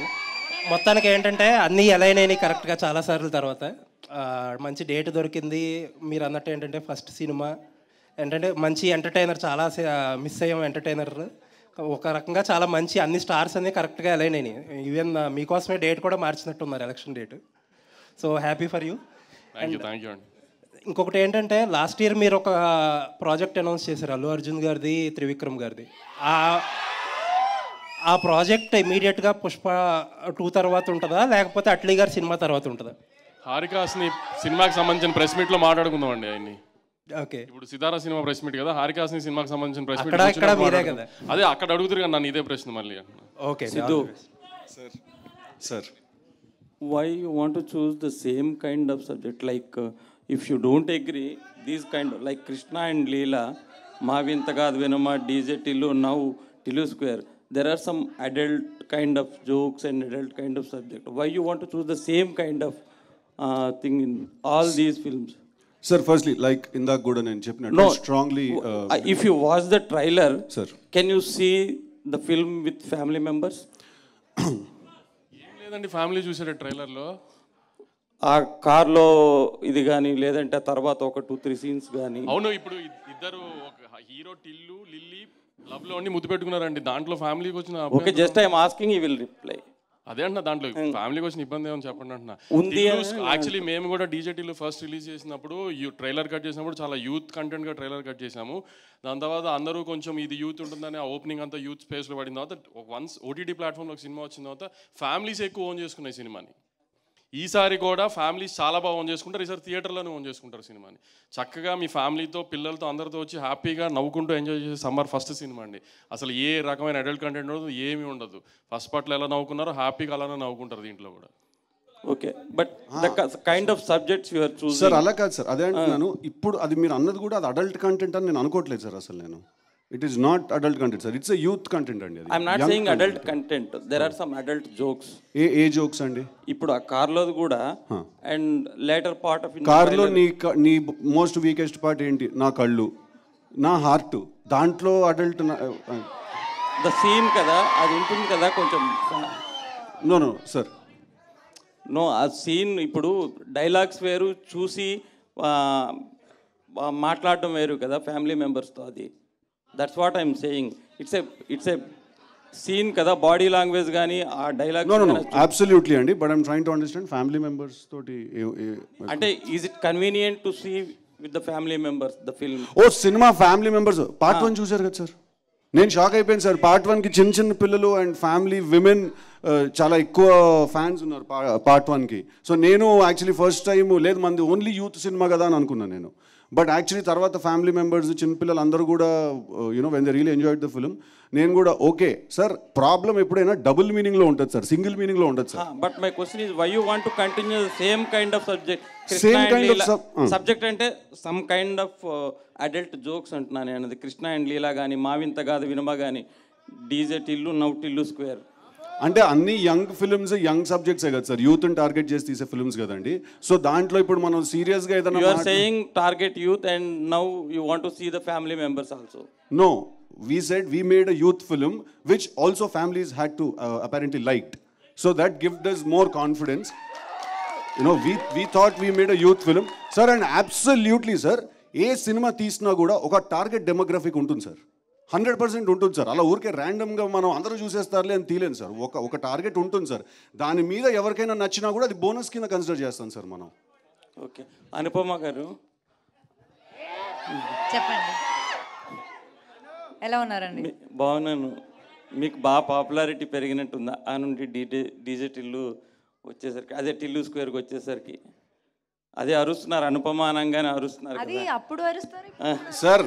మొత్తానికి ఏంటంటే అన్నీ అలైన్ అయినాయి కరెక్ట్గా చాలాసార్లు. తర్వాత మంచి డేట్ దొరికింది. మీరు అన్నట్టు ఏంటంటే ఫస్ట్ సినిమా ఏంటంటే మంచి ఎంటర్టైనర్, చాలా మిస్ అయ్యాం ఎంటర్టైనర్. ఒక రకంగా చాలా మంచి అన్ని స్టార్స్ అన్నీ కరెక్ట్గా అలైన్ అయినాయి. ఈవెన్ మీకోసమే డేట్ కూడా మార్చినట్టున్నారు, election date. So happy for you. Thank you అండి. ఇంకొకటి ఏంటంటే లాస్ట్ ఇయర్ మీరు ఒక ప్రాజెక్ట్ అనౌన్స్ చేశారు, అల్లు అర్జున్ గారిది, త్రివిక్రమ్ గారిది. ఆ ప్రాజెక్ట్ ఇమీడియట్గా పుష్ప 2 తర్వాత ఉంటుందా, లేకపోతే అట్లీ గారి సినిమా తర్వాత ఉంటుందా? హారికాస్ని సినిమాకి సంబంధించిన ప్రెస్ మీట్లో మాట్లాడుకుందాం అండి ఆయన్ని. ఓకే, ఇప్పుడు సితారా సినిమా ప్రెస్ మీట్ కదా, హారికాస్ని సినిమాకి సంబంధించిన ప్రెస్ మీట్ మీరే కదా. అదే అక్కడ అడుగుతారు కదా నన్ను ఇదే ప్రశ్న మళ్ళీ. Okay Siddhu sir, why you want to choose the same kind of subject? Like if you don't agree, these kind of like Krishna and Leela, Mavintagad Venama, DJ Tillu, now Tillu Square, there are some adult kind of jokes and adult kind of subject. Why you want to choose the same kind of thing in all these films? Sir, firstly, like indak kuda nenu cheppinattu, no, strongly if you watch the trailer, sir, can you see the film with family members? లేదండి, family చూసారు ట్రైలర్లో. ఆ కార్లో ఇది కానీ లేదంటే తర్వాత ఒక 2-3 సీన్స్ కానీ. అవును, ఇప్పుడు ఇద్దరు ఒక హీరో టిల్లు లిల్లీ లవ్ లో అన్ని ముద్దు పెట్టుకున్నారండి. దాంట్లో ఫ్యామిలీకి వచ్చిన okay, just I'm asking, you will reply. అదే అంటున్నా, దాంట్లో ఫ్యామిలీకి వచ్చిన ఇబ్బంది ఏమని చెప్పండి అంటున్నా. యాక్చువల్లీ మేము కూడా డీజేటీలో ఫస్ట్ రిలీజ్ చేసినప్పుడు ట్రైలర్ కట్ చేసినప్పుడు చాలా యూత్ కంటెంట్గా ట్రైలర్ కట్ చేసాము. దాని తర్వాత అందరూ కొంచెం ఇది యూత్ ఉంటుందని ఆ ఓపెనింగ్ అంతా యూత్ స్పేస్లో పడిన తర్వాత వన్స్ ఓటీటీ ప్లాట్ఫామ్లో ఒక సినిమా వచ్చిన తర్వాత ఫ్యామిలీస్ ఎక్కువ ఓన్ చేసుకున్నాయి సినిమాని. ఈసారి కూడా ఫ్యామిలీస్ చాలా బాగా ఓన్ చేసుకుంటారు, ఈసారి థియేటర్లోనే ఓన్ చేసుకుంటారు సినిమాని. చక్కగా మీ ఫ్యామిలీతో పిల్లలతో అందరితో వచ్చి హ్యాపీగా నవ్వుకుంటూ ఎంజాయ్ చేసే సమ్మర్ ఫస్ట్ సినిమా అండి. అసలు ఏ రకమైన అడల్ట్ కంటెంట్ ఉండదు, ఏమీ ఉండదు. ఫస్ట్ పార్ట్లో ఎలా నవ్వుకున్నారో హ్యాపీగా అలానే నవ్వుకుంటారు దీంట్లో కూడా. Okay, but the kind of subjects you are choosing. Sir అలా కాదు సార్, అదే అంటున్నాను. ఇప్పుడు అది మీరు అన్నది కూడా అది అడల్ట్ కంటెంట్ అని నేను అనుకోవట్లేదు సార్. అసలు నేను it is not adult content sir, it's a youth content అండి. I'm not saying adult content, there are some adult jokes. ఏ జోక్స్ అండి? ఇప్పుడు ఆ కార్లోది కూడా అండ్ లేటర్ పార్ట్ ఆఫ్ కార్లో నీ మోస్ట్ వీకెస్ట్ పార్ట్ ఏంటి? నా కళ్ళు, నా హార్ట్, దాంట్లో అడల్ట్ ద సీన్ కదా, అది ఉంటుంది కదా కొంచెం. నో సార్, నో, ఆ సీన్ ఇప్పుడు డైలాగ్స్ వేరు, చూసి మాట్లాడటం వేరు కదా ఫ్యామిలీ మెంబర్స్తో. అది that's what I'm saying. It's a scene కదా, బాడీ లాంగ్వేజ్ కానీ ఆ డైలాగ్. నో అబ్సల్యూట్లీ అండి, but I'm trying to understand family members తోటి అంటే is it convenient to see with the family members the film? ఓ సినిమా ఫ్యామిలీ మెంబర్స్ పార్ట్ 1 చూశారు కదా సార్, నేను షాక్ అయిపోయాను సార్. పార్ట్ 1కి చిన్న చిన్న పిల్లలు అండ్ ఫ్యామిలీ విమెన్ చాలా ఎక్కువ ఫ్యాన్స్ ఉన్నారు పార్ట్ 1కి. సో నేను యాక్చువల్లీ ఫస్ట్ టైం లేదు మంది ఓన్లీ యూత్ సినిమా కదా అని అనుకున్నాను నేను. బట్ యాక్చువల్లీ తర్వాత ఫ్యామిలీ మెంబర్స్ చిన్నపిల్లలు అందరూ కూడా you know when they really enjoyed the film. నేను కూడా ఓకే సార్, ప్రాబ్లం ఎప్పుడైనా డబుల్ మీనింగ్లో ఉంటుంది సార్, సింగిల్ మీనింగ్లో ఉండదు సార్. But my question is why you want to continue same kind of subject? Same kind of subject అంటే some kind of adult jokes అంటున్నాను నేను. అది కృష్ణ అండ్ లీలా కానీ, మావింత కాదు వినమ కానీ, DJ Tillu, now Tillu square అంటే అన్ని యంగ్ ఫిల్మ్స్ యంగ్ సబ్జెక్ట్సే కదా సార్, యూత్ని టార్గెట్ చేసి తీసే ఫిల్మ్స్ కదండి. సో దాంట్లో ఇప్పుడు మనం సీరియస్గా ఏదైనా you are saying target youth and now you want to see the family members also. No, we said we made a youth film which also families had to apparently liked, so that gives us more confidence. You know, we thought we made a youth film sir, and absolutely sir, A cinema తీసినా కూడా ఒక target demographic ఉంటుంది sir, 100% ఉంటుంది sir. అలా ఊరికే ర్యాండమ్గా మనం అందరూ చూసేస్తారులే అని తీలేను సార్. ఒక టార్గెట్ ఉంటుంది సార్, దాని మీద ఎవరికైనా నచ్చినా కూడా అది బోనస్ కింద కన్సిడర్ చేస్తాం సార్ మనం. ఓకే, అనుపమ గారు చెప్పండి, ఎలా ఉన్నారండి? బాగున్నాను. మీకు బాగా పాపులారిటీ పెరిగినట్టుందా ఆ నుండి డీజే టిల్లు వచ్చేసరికి, అదే టిల్లు స్క్వేర్కి వచ్చేసరికి? అదే అరుస్తున్నారు, అనుపమ అనగానే అరుస్తున్నారు అది అప్పుడు అరుస్తారు సార్.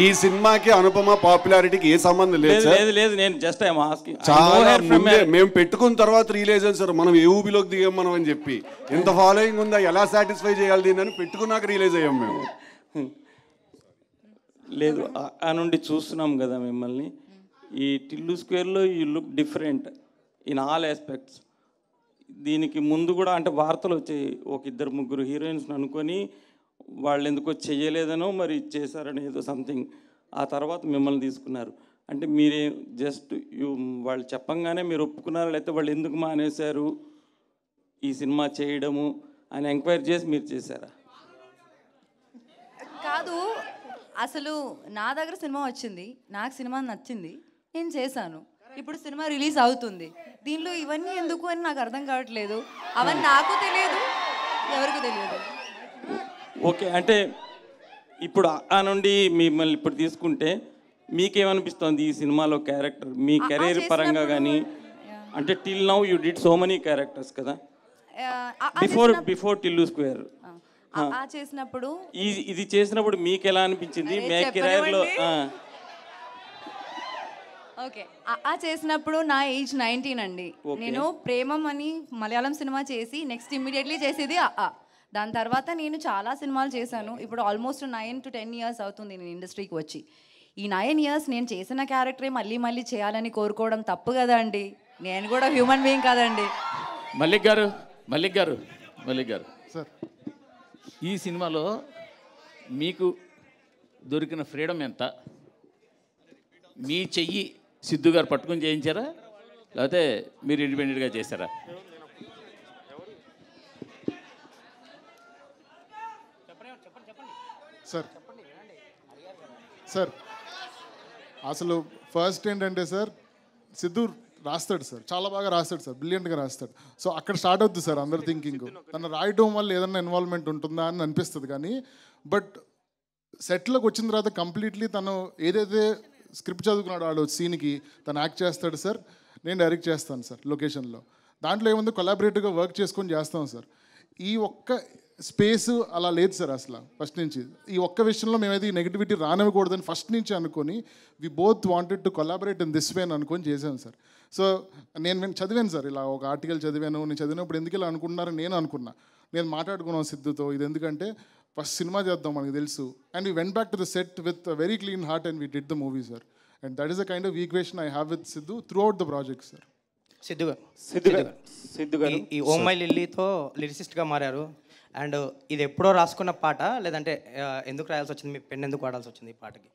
ఈ సినిమాకి అనుపమ పాపులారిటీకి ఏ సంబంధం లేదు. లేదు నేను జస్ట్ ఐఎమ్ ఆస్కింగ్. చాలా ముందే మేము పెట్టుకున్న తర్వాత రియలైజ్ అయ్యాం సార్, మనం ఏ ఊబిలోకి దిగాం మనం అని చెప్పి. ఎంత ఫాలోయింగ్ ఉందా, ఎలా సాటిస్ఫై చేయాలి దీన్ని అని పెట్టుకున్నాక రియలైజ్ అయ్యాం మేము. లేదు ఆ నుండి చూస్తున్నాం కదా మిమ్మల్ని. ఈ టిల్లు స్క్వేర్లో you look different in all aspects. దీనికి ముందు కూడా అంటే వార్తలు వచ్చాయి, ఒక 2-3 హీరోయిన్స్ని అనుకొని వాళ్ళు ఎందుకో చెయ్యలేదనో మరి చేశారని ఏదో సంథింగ్. ఆ తర్వాత మిమ్మల్ని తీసుకున్నారు. అంటే మీరే జస్ట్ వాళ్ళు చెప్పంగానే మీరు ఒప్పుకున్నారా, లేకపోతే వాళ్ళు ఎందుకు మానేశారు ఈ సినిమా చేయడము అని ఎంక్వైరీ చేసి మీరు చేశారా? కాదు, అసలు నా దగ్గర సినిమా వచ్చింది, నాకు సినిమా నచ్చింది, నేను చేశాను. ఇప్పుడు సినిమా రిలీజ్ అవుతుంది, దీనిలో ఇవన్నీ ఎందుకు అని నాకు అర్థం కావట్లేదు. అవన్నీ నాకు తెలియదు, ఎవరికి తెలియదు. ఓకే, అంటే ఇప్పుడు ఆ నుండి మిమ్మల్ని ఇప్పుడు తీసుకుంటే మీకేమనిపిస్తుంది ఈ సినిమాలో క్యారెక్టర్ మీ కెరీర్ పరంగా కానీ? అంటే till now you did so many characters కదా, బిఫోర్ టిల్లు స్క్వేర్ చేసినప్పుడు ఇది చేసినప్పుడు మీకు ఎలా అనిపించింది? మీ కెరీర్లో ఓకే, చేసినప్పుడు నా ఏజ్ 19 అండి. నేను ప్రేమం అని మలయాళం సినిమా చేసి నెక్స్ట్ ఇమ్మీడియట్లీ చేసేది దాని తర్వాత నేను చాలా సినిమాలు చేశాను. ఇప్పుడు ఆల్మోస్ట్ 9 to 10 years అవుతుంది నేను ఇండస్ట్రీకి వచ్చి. ఈ 9 years నేను చేసిన క్యారెక్టరే మళ్ళీ మళ్ళీ చేయాలని కోరుకోవడం తప్పు కదా అండి. నేను కూడా హ్యూమన్ బీయింగ్ కదండి. మల్లిక్ గారు సార్, ఈ సినిమాలో మీకు దొరికిన ఫ్రీడమ్ ఎంత? మీ చెయ్యి సిద్ధు గారు పట్టుకొని చేయించారా, లేకపోతే మీరు ఇండిపెండెంట్గా చేశారా? సార్ అసలు ఫస్ట్ ఏంటంటే సార్, సిద్ధు రాస్తాడు సార్, చాలా బాగా రాస్తాడు సార్, బ్రిలియంట్గా రాస్తాడు. సో అక్కడ స్టార్ట్ అవుతుంది సార్ అందరు థింకింగ్, తను రాయటం వల్ల ఏదైనా ఇన్వాల్వ్మెంట్ ఉంటుందా అని అనిపిస్తుంది. కానీ బట్ సెట్లోకి వచ్చిన తర్వాత కంప్లీట్లీ తను ఏదైతే స్క్రిప్ట్ చదువుకున్నాడు వాడు సీన్కి తను యాక్ట్ చేస్తాడు సార్, నేను డైరెక్ట్ చేస్తాను సార్ లొకేషన్లో. దాంట్లో ఏముంది, కొలాబరేటివ్గా వర్క్ చేసుకొని చేస్తాం సార్. ఈ ఒక్క స్పేస్ అలా లేదు సార్ అసలు ఫస్ట్ నుంచి. ఈ ఒక్క విషయంలో మేమైతే ఈ నెగిటివిటీ రానివ్వకూడదని ఫస్ట్ నుంచి అనుకొని we both wanted to collaborate in this way అని అనుకొని చేశాను సార్. సో నేను చదివాను సార్, ఇలా ఒక ఆర్టికల్ చదివాను. నేను చదివినప్పుడు ఎందుకు ఇలా అనుకుంటున్నారని నేను అనుకున్నా. నేను మాట్లాడుకున్నాను సిద్ధుతో, ఇది ఎందుకంటే ఫస్ట్ సినిమా చేద్దాం మనకు తెలుసు. And we went back to the set with very clean heart and we did the movie sir. And that is the kind of equation I have with Siddhu through out the project sir. Siddhu గారు ఈ oh my లిల్లీతో లిరిసిస్ట్గా మారారు. And ఇది ఎప్పుడో రాసుకున్న పాట, లేదంటే ఎందుకు రాయాల్సి వచ్చింది, మీ పెన్ ఎందుకు వాడాల్సి వచ్చింది ఈ పాటకి?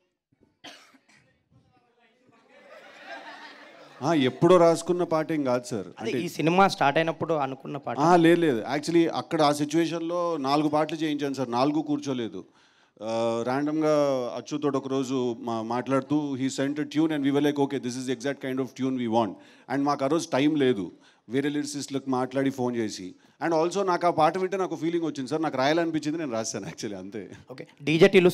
ఎప్పుడో రాసుకున్న పాట ఏం కాదు సార్. అంటే ఈ సినిమా స్టార్ట్ అయినప్పుడు అనుకున్న పాట? లేదు యాక్చువల్లీ అక్కడ ఆ సిచ్యువేషన్లో 4 పాటలు చేయించాను సార్, 4 కూర్చోలేదు. ర్యాండమ్గా అచ్చుతో ఒకరోజు మాట్లాడుతూ he sent tune and we were like okay this is exact kind of tune we want. And మాకు ఆ రోజు టైం లేదు, వేరే లిరిసిస్ట్లకు మాట్లాడి ఫోన్ చేసి. అండ్ ఆల్సో నాకు ఆ పాట వింటే నాకు ఫీలింగ్ వచ్చింది సార్, నాకు రాయాలనిపించింది, నేను రాశాను యాక్చువల్లీ అంతే. ఓకే, డీజే టిల్లు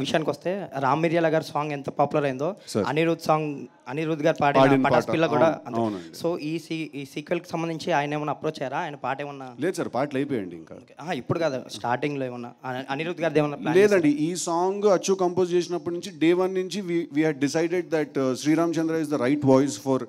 విషయానికి వస్తే రామ్ మిర్యాల గారి సాంగ్ ఎంత పాపులర్ అయిందో అనిరుద్ సాంగ్, అనిరుద్ గారు పాడిన పటాస్ పిల్ల కూడా. సో ఈ సీక్వెల్కి సంబంధించి ఆయన ఏమన్నా అప్రోచ్ అయ్యారా? ఆయన పాట ఏమన్నా? లేదు సార్, పాటలు అయిపోయాయండి ఇంకా. ఇప్పుడు కాదు, స్టార్టింగ్లో ఏమన్నా అనిరుద్ గారిది ఏమన్నా? లేదండి, ఈ సాంగ్ అచ్చు కంపోజ్ చేసినప్పటి నుంచి డే వన్ నుంచి we had decided that Sreeram Chandra is the right voice for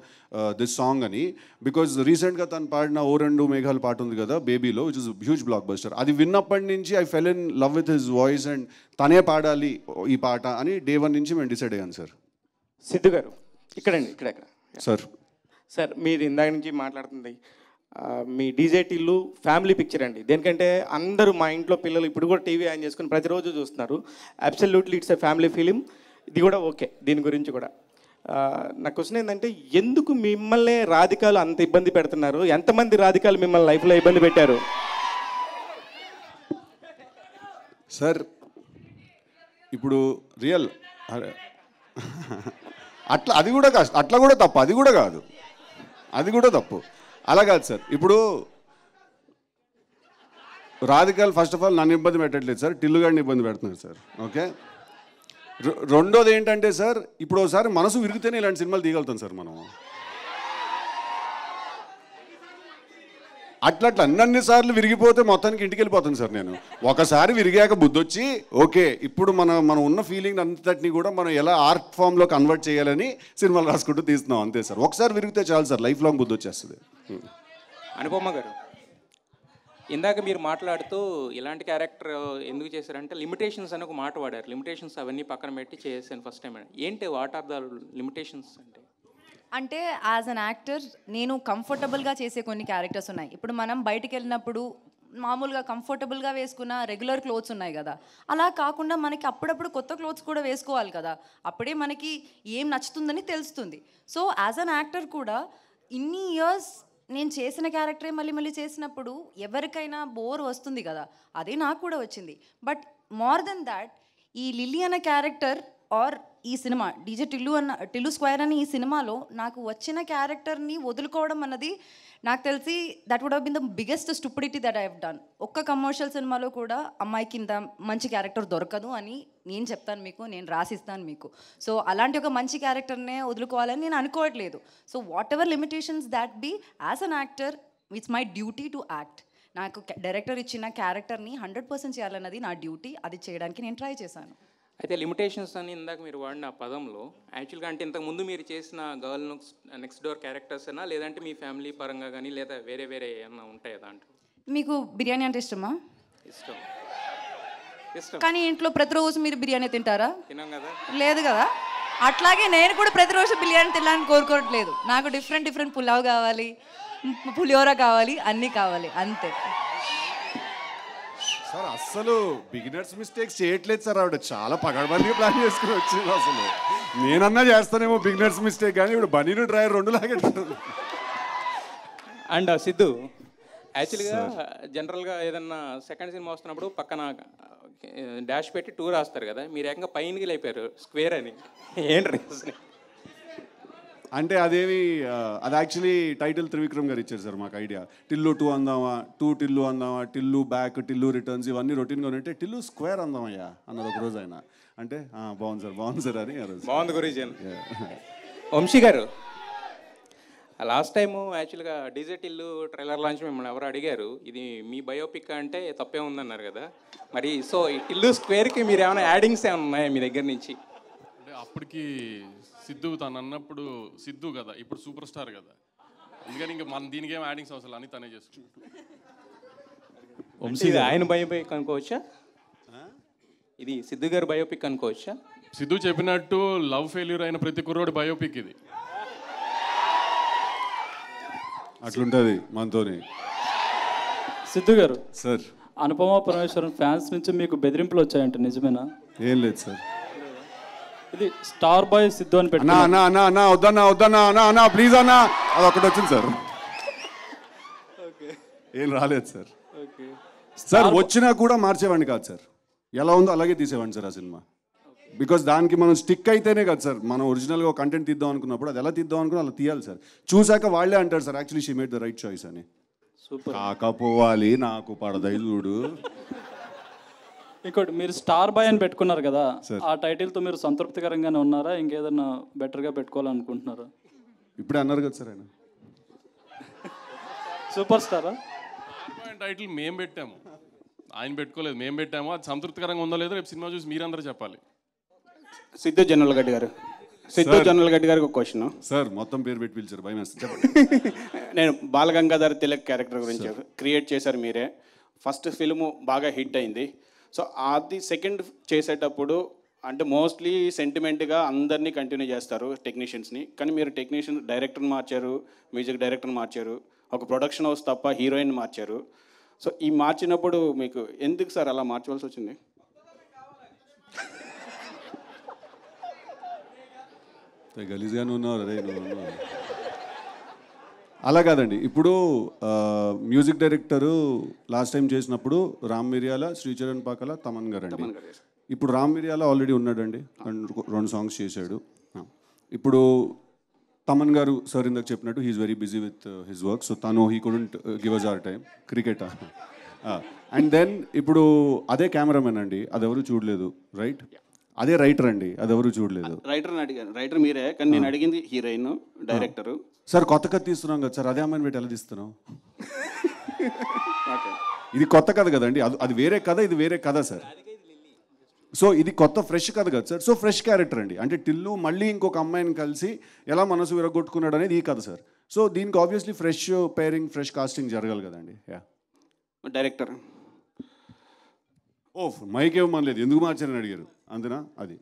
this song అని. బికాజ్ రీసెంట్గా తను పాడిన ఓ రెండు మేఘాలు పాట ఉంది కదా బేబీలో, which is huge blockbuster. అది విన్నప్పటి నుంచి I fell in love with his voice and తనే పాడాలి ఈ పాట అని డే వన్ నుంచి మేము డిసైడ్ అయ్యాను సార్. సిద్ధు గారు ఇక్కడండి, ఇక్కడ సార్. సార్ మీరు ఇందాక నుంచి మాట్లాడుతుంది మీ డీజే టిల్లు ఫ్యామిలీ పిక్చర్ అండి. దేనికంటే అందరూ మా ఇంట్లో పిల్లలు ఇప్పుడు కూడా టీవీ ఆన్ చేసుకుని ప్రతిరోజు చూస్తున్నారు. Absolutely it's a family film. ఇది కూడా ఓకే, దీని గురించి కూడా నా క్వశ్చన్ ఏంటంటే, ఎందుకు మిమ్మల్ని రాధికాలు అంత ఇబ్బంది పెడుతున్నారు? ఎంతమంది రాధికాలు మిమ్మల్ని లైఫ్లో ఇబ్బంది పెట్టారు? సార్ ఇప్పుడు రియల్ అట్లా అది కూడా కాదు, అట్లా కూడా తప్పు, అది కూడా కాదు, అది కూడా తప్పు, అలా కాదు సార్. ఇప్పుడు రాధికాలు ఫస్ట్ ఆఫ్ ఆల్ నన్ను ఇబ్బంది పెట్టట్లేదు సార్, టిల్లు గారిని ఇబ్బంది పెడుతున్నారు సార్. ఓకే, రెండోది ఏంటంటే సార్, ఇప్పుడు ఒకసారి మనసు విరిగితేనే ఇలాంటి సినిమాలు తీయగలుగుతాం సార్ మనం. అట్లా అన్నన్నిసార్లు విరిగిపోతే మొత్తానికి ఇంటికి వెళ్ళిపోతాను సార్ నేను. ఒకసారి విరిగాక బుద్ధొచ్చి ఓకే ఇప్పుడు మనం ఉన్న ఫీలింగ్ అంతటిని కూడా మనం ఎలా ఆర్ట్ ఫామ్లో కన్వర్ట్ చేయాలని సినిమాలు రాసుకుంటూ తీస్తున్నాం అంతే సార్. ఒకసారి విరిగితే చాలు సార్, లైఫ్ లాంగ్ బుద్ధి వచ్చేస్తుంది. అనుపమ గారు, ఇందాక మీరు మాట్లాడుతూ ఇలాంటి క్యారెక్టర్ ఎందుకు చేశారంటే లిమిటేషన్స్ అని ఒక మాట వాడారు. లిమిటేషన్స్ అవన్నీ పక్కన పెట్టి చేశాను ఫస్ట్ టైం. ఏంటి వాట్ ఆర్ ద లిమిటేషన్స్ అంటే యాజ్ అన్ యాక్టర్ నేను కంఫర్టబుల్గా చేసే కొన్ని క్యారెక్టర్స్ ఉన్నాయి. ఇప్పుడు మనం బయటికి వెళ్ళినప్పుడు మామూలుగా కంఫర్టబుల్గా వేసుకున్న రెగ్యులర్ క్లోత్స్ ఉన్నాయి కదా, అలా కాకుండా మనకి అప్పుడప్పుడు కొత్త క్లోత్స్ కూడా వేసుకోవాలి కదా, అప్పుడే మనకి ఏం నచ్చుతుందని తెలుస్తుంది. సో యాజ్ అన్ యాక్టర్ కూడా ఇన్ని ఇయర్స్ నేను చేసిన క్యారెక్టరే మళ్ళీ మళ్ళీ చేసినప్పుడు ఎవరికైనా బోర్ వస్తుంది కదా, అదే నాకు కూడా వచ్చింది. బట్ మోర్ దెన్ దాట్ ఈ లిల్లీ అన్న క్యారెక్టర్ ఆర్ ఈ సినిమా టిల్లు స్క్వేర్ అని ఈ సినిమాలో నాకు వచ్చిన క్యారెక్టర్ని వదులుకోవడం అన్నది నాకు తెలిసి that would have been the biggest stupidity that I have done. ఒక్క కమర్షియల్ సినిమాలో కూడా అమ్మాయికి ఇంత మంచి క్యారెక్టర్ దొరకదు అని నేను చెప్తాను మీకు, నేను రాసిస్తాను మీకు. సో అలాంటి ఒక మంచి క్యారెక్టర్నే వదులుకోవాలని నేను అనుకోవట్లేదు. So whatever limitations that be, as an actor it's my duty to act. నాకు డైరెక్టర్ ఇచ్చిన క్యారెక్టర్ని 100% చేయాలన్నది నా డ్యూటీ, అది చేయడానికి నేను ట్రై చేశాను. అయితే లిమిటేషన్స్ అని ఇందాక మీరు వాడిన పదంలో యాక్చువల్గా అంటే ఇంతకుముందు మీరు చేసిన గర్ల్ నెక్స్ట్ డోర్ క్యారెక్టర్స్ అయినా లేదంటే మీ ఫ్యామిలీ పరంగా కానీ లేదా వేరే వేరే ఏమన్నా ఉంటాయా దాంట్లో? మీకు బిర్యానీ అంటే ఇష్టమా? ఇష్టం. కానీ ఇంట్లో ప్రతిరోజు మీరు బిర్యానీ తింటారా? తినాం కదా. లేదు కదా. అట్లాగే నేను కూడా ప్రతిరోజు బిర్యానీ తినాలని కోరుకోవట్లేదు. నాకు డిఫరెంట్ పులావ్ కావాలి, పులిహోర కావాలి, అన్నీ కావాలి, అంతే సార్. అస్సలు బిగినర్స్ మిస్టేక్స్ చేయట్లేదు సార్, ఆవిడ చాలా పగడబందిగా ప్లాన్ చేసుకుని వచ్చింది. అసలు నేనన్నా చేస్తానేమో బిగినర్స్ మిస్టేక్, కానీ ఇప్పుడు బనీను డ్రైవర్ రెండు లాగే. అండ్ సిద్ధు, యాక్చువల్గా జనరల్గా ఏదన్నా సెకండ్ సినిమా వస్తున్నప్పుడు పక్కన డాష్ పెట్టి టూర్ రాస్తారు కదా, మీరు ఏకంగా పైనకి లేపారు స్క్వేర్ అని, ఏంటి? అంటే అదేమి అది యాక్చువల్లీ టైటిల్ త్రివిక్రమ్ గారు ఇచ్చారు సార్ మాకు ఐడియా. టిల్లు 2 అందామా, 2 టిల్లు అందామా, టిల్లు బ్యాక్, టిల్లు రిటర్న్స్, ఇవన్నీ రొటీన్గా ఉంటే టిల్లు స్క్వేర్ అందామయ్యా అన్నారు ఒక రోజు ఆయన. అంటే బాగుంది సార్ అని. బాగుంది గురించి. వంశీ గారు, లాస్ట్ టైము యాక్చువల్గా డీజే టిల్లు ట్రైలర్ లాంచ్ మిమ్మల్ని ఎవరు అడిగారు ఇది మీ బయోపిక్ అంటే తప్పే ఉందన్నారు కదా, మరి సో ఈ టిల్లు స్క్వేర్కి మీరు ఏమైనా యాడింగ్స్ ఏమైనా ఉన్నాయా మీ దగ్గర నుంచి? అంటే అప్పటికి సిద్ధు తను అన్నప్పుడు సిద్ధు కదా, ఇప్పుడు సూపర్ స్టార్ కదా, అందుకని ఇంకా మన దీనికి ఏం యాడింగ్స్ అవసరం అని తనే చేసుకుంటాం. ఆయన బయోపిక్ అనుకోవచ్చా? ఇది సిద్ధు గారి బయోపిక్ అనుకోవచ్చా? సిద్ధు చెప్పినట్టు లవ్ ఫెయిల్యూర్ అయిన ప్రతి కుర్రోడి బయోపిక్ ఇది. అట్లుంటుంది మనతోని. సిద్ధు గారు సార్, అనుపమ పరమేశ్వరన్ ఫ్యాన్స్ నుంచి మీకు బెదిరింపులు వచ్చాయంట, నిజమేనా? ఏం లేదు సార్. ఇది స్టార్ బాయ్ సిద్ధు అని పెట్టినా వద్దన్నా ప్లీజ్ అన్నా, అది ఒకటి వచ్చింది సార్. ఏం రాలేదు సార్. సార్ వచ్చినా కూడా మార్చేవాడిని కాదు సార్. ఎలా ఉందో అలాగే తీసేవాడిని సార్ ఆ సినిమా. బికాస్ దానికి మనం స్టిక్ అయితేనే కదా సార్ మనం ఒరిజినల్గా కంటెంట్ తీద్దాం అనుకున్నప్పుడు అది ఎలా తీద్దాం అనుకున్నా అలా తీయాలి సార్. చూసాక వాళ్ళే అంటారు sir actually she made the right choice అని. సూపర్. కాకపోవాలి నాకు పడదైదుడు. ఇంకోటి మీరు స్టార్ బాయ్ అని పెట్టుకున్నారు కదా, ఆ టైటిల్తో మీరు సంతృప్తికరంగానే ఉన్నారా, ఇంకేదన్నా బెటర్గా పెట్టుకోవాలనుకుంటున్నారా? ఇప్పుడే అన్నారు కదా సార్ ఆయన సూపర్ స్టారా. టైటిల్ మేము పెట్టాము, ఆయన పెట్టుకోలేదు, మేము పెట్టాము. అది సంతృప్తికరంగా ఉందో లేదో రేపు సినిమా చూసి మీరందరూ చెప్పాలి. సిద్ధు జనరల్ గడ్డి గారు, సిద్ధు జనరల్ గడ్డి గారికి ఒక క్వశ్చన్ సార్. మొత్తం పేరు పెట్టి పిలిచారు, భయం వేస్తుంది, చెప్పండి. నేను బాలగంగాధర్ తిలక్ క్యారెక్టర్ గురించి క్రియేట్ చేశారు మీరే. ఫస్ట్ ఫిల్ము బాగా హిట్ అయింది. సో అది సెకండ్ చేసేటప్పుడు అంటే మోస్ట్లీ సెంటిమెంట్గా అందరినీ కంటిన్యూ చేస్తారు టెక్నీషియన్స్ని, కానీ మీరు డైరెక్టర్ని మార్చారు, మ్యూజిక్ డైరెక్టర్ని మార్చారు, ఒక ప్రొడక్షన్ హౌస్ తప్ప హీరోయిన్ మార్చారు. సో ఈ మార్చినప్పుడు మీకు ఎందుకు సార్ అలా మార్చవలసి వచ్చింది? గలీజ్గానే ఉన్నారు రే నువ్వు. అలా కాదండి, ఇప్పుడు మ్యూజిక్ డైరెక్టరు లాస్ట్ టైం చేసినప్పుడు రామ్ మిరియాల, శ్రీచరణ్ పాకల, తమన్ గారు అండి. ఇప్పుడు రామ్ మిరియాల ఆల్రెడీ ఉన్నాడండి, 2 సాంగ్స్ చేశాడు. ఇప్పుడు తమన్ గారు సార్ ఇందాక చెప్పినట్టు he's very busy with his work, so తను he couldn't give us our time. Cricket and then ఇప్పుడు అదే కెమెరామెన్ అండి, అదెవరు చూడలేదు, రైట్? అదే రైటర్ అండి, అదెవరు చూడలేదు. రైటర్ని అడిగాను, రైటర్ మీరే, కానీ నేను అడిగింది హీరోయిన్ డైరెక్టరు. సార్ కొత్త కథ తీస్తున్నాం కదా సార్, అదే అమ్మాయిని పెట్టి ఎలా తీస్తున్నాం? ఇది కొత్త కథ కదండి, అది వేరే కథ, ఇది వేరే కథ సార్. సో ఇది కొత్త ఫ్రెష్ కథ కదా సార్. సో ఫ్రెష్ క్యారెక్టర్ అండి, అంటే టిల్లు మళ్ళీ ఇంకొక అమ్మాయిని కలిసి ఎలా మనసు విరగొట్టుకున్నాడు అనేది ఈ కథ సార్. సో దీనికి obviously fresh pairing, fresh casting జరగాలి కదండి. డైరెక్టర్ మైక్ ఇవ్వమనలేదు, ఎందుకు మార్చారని అడిగారు, అంతేనా? అది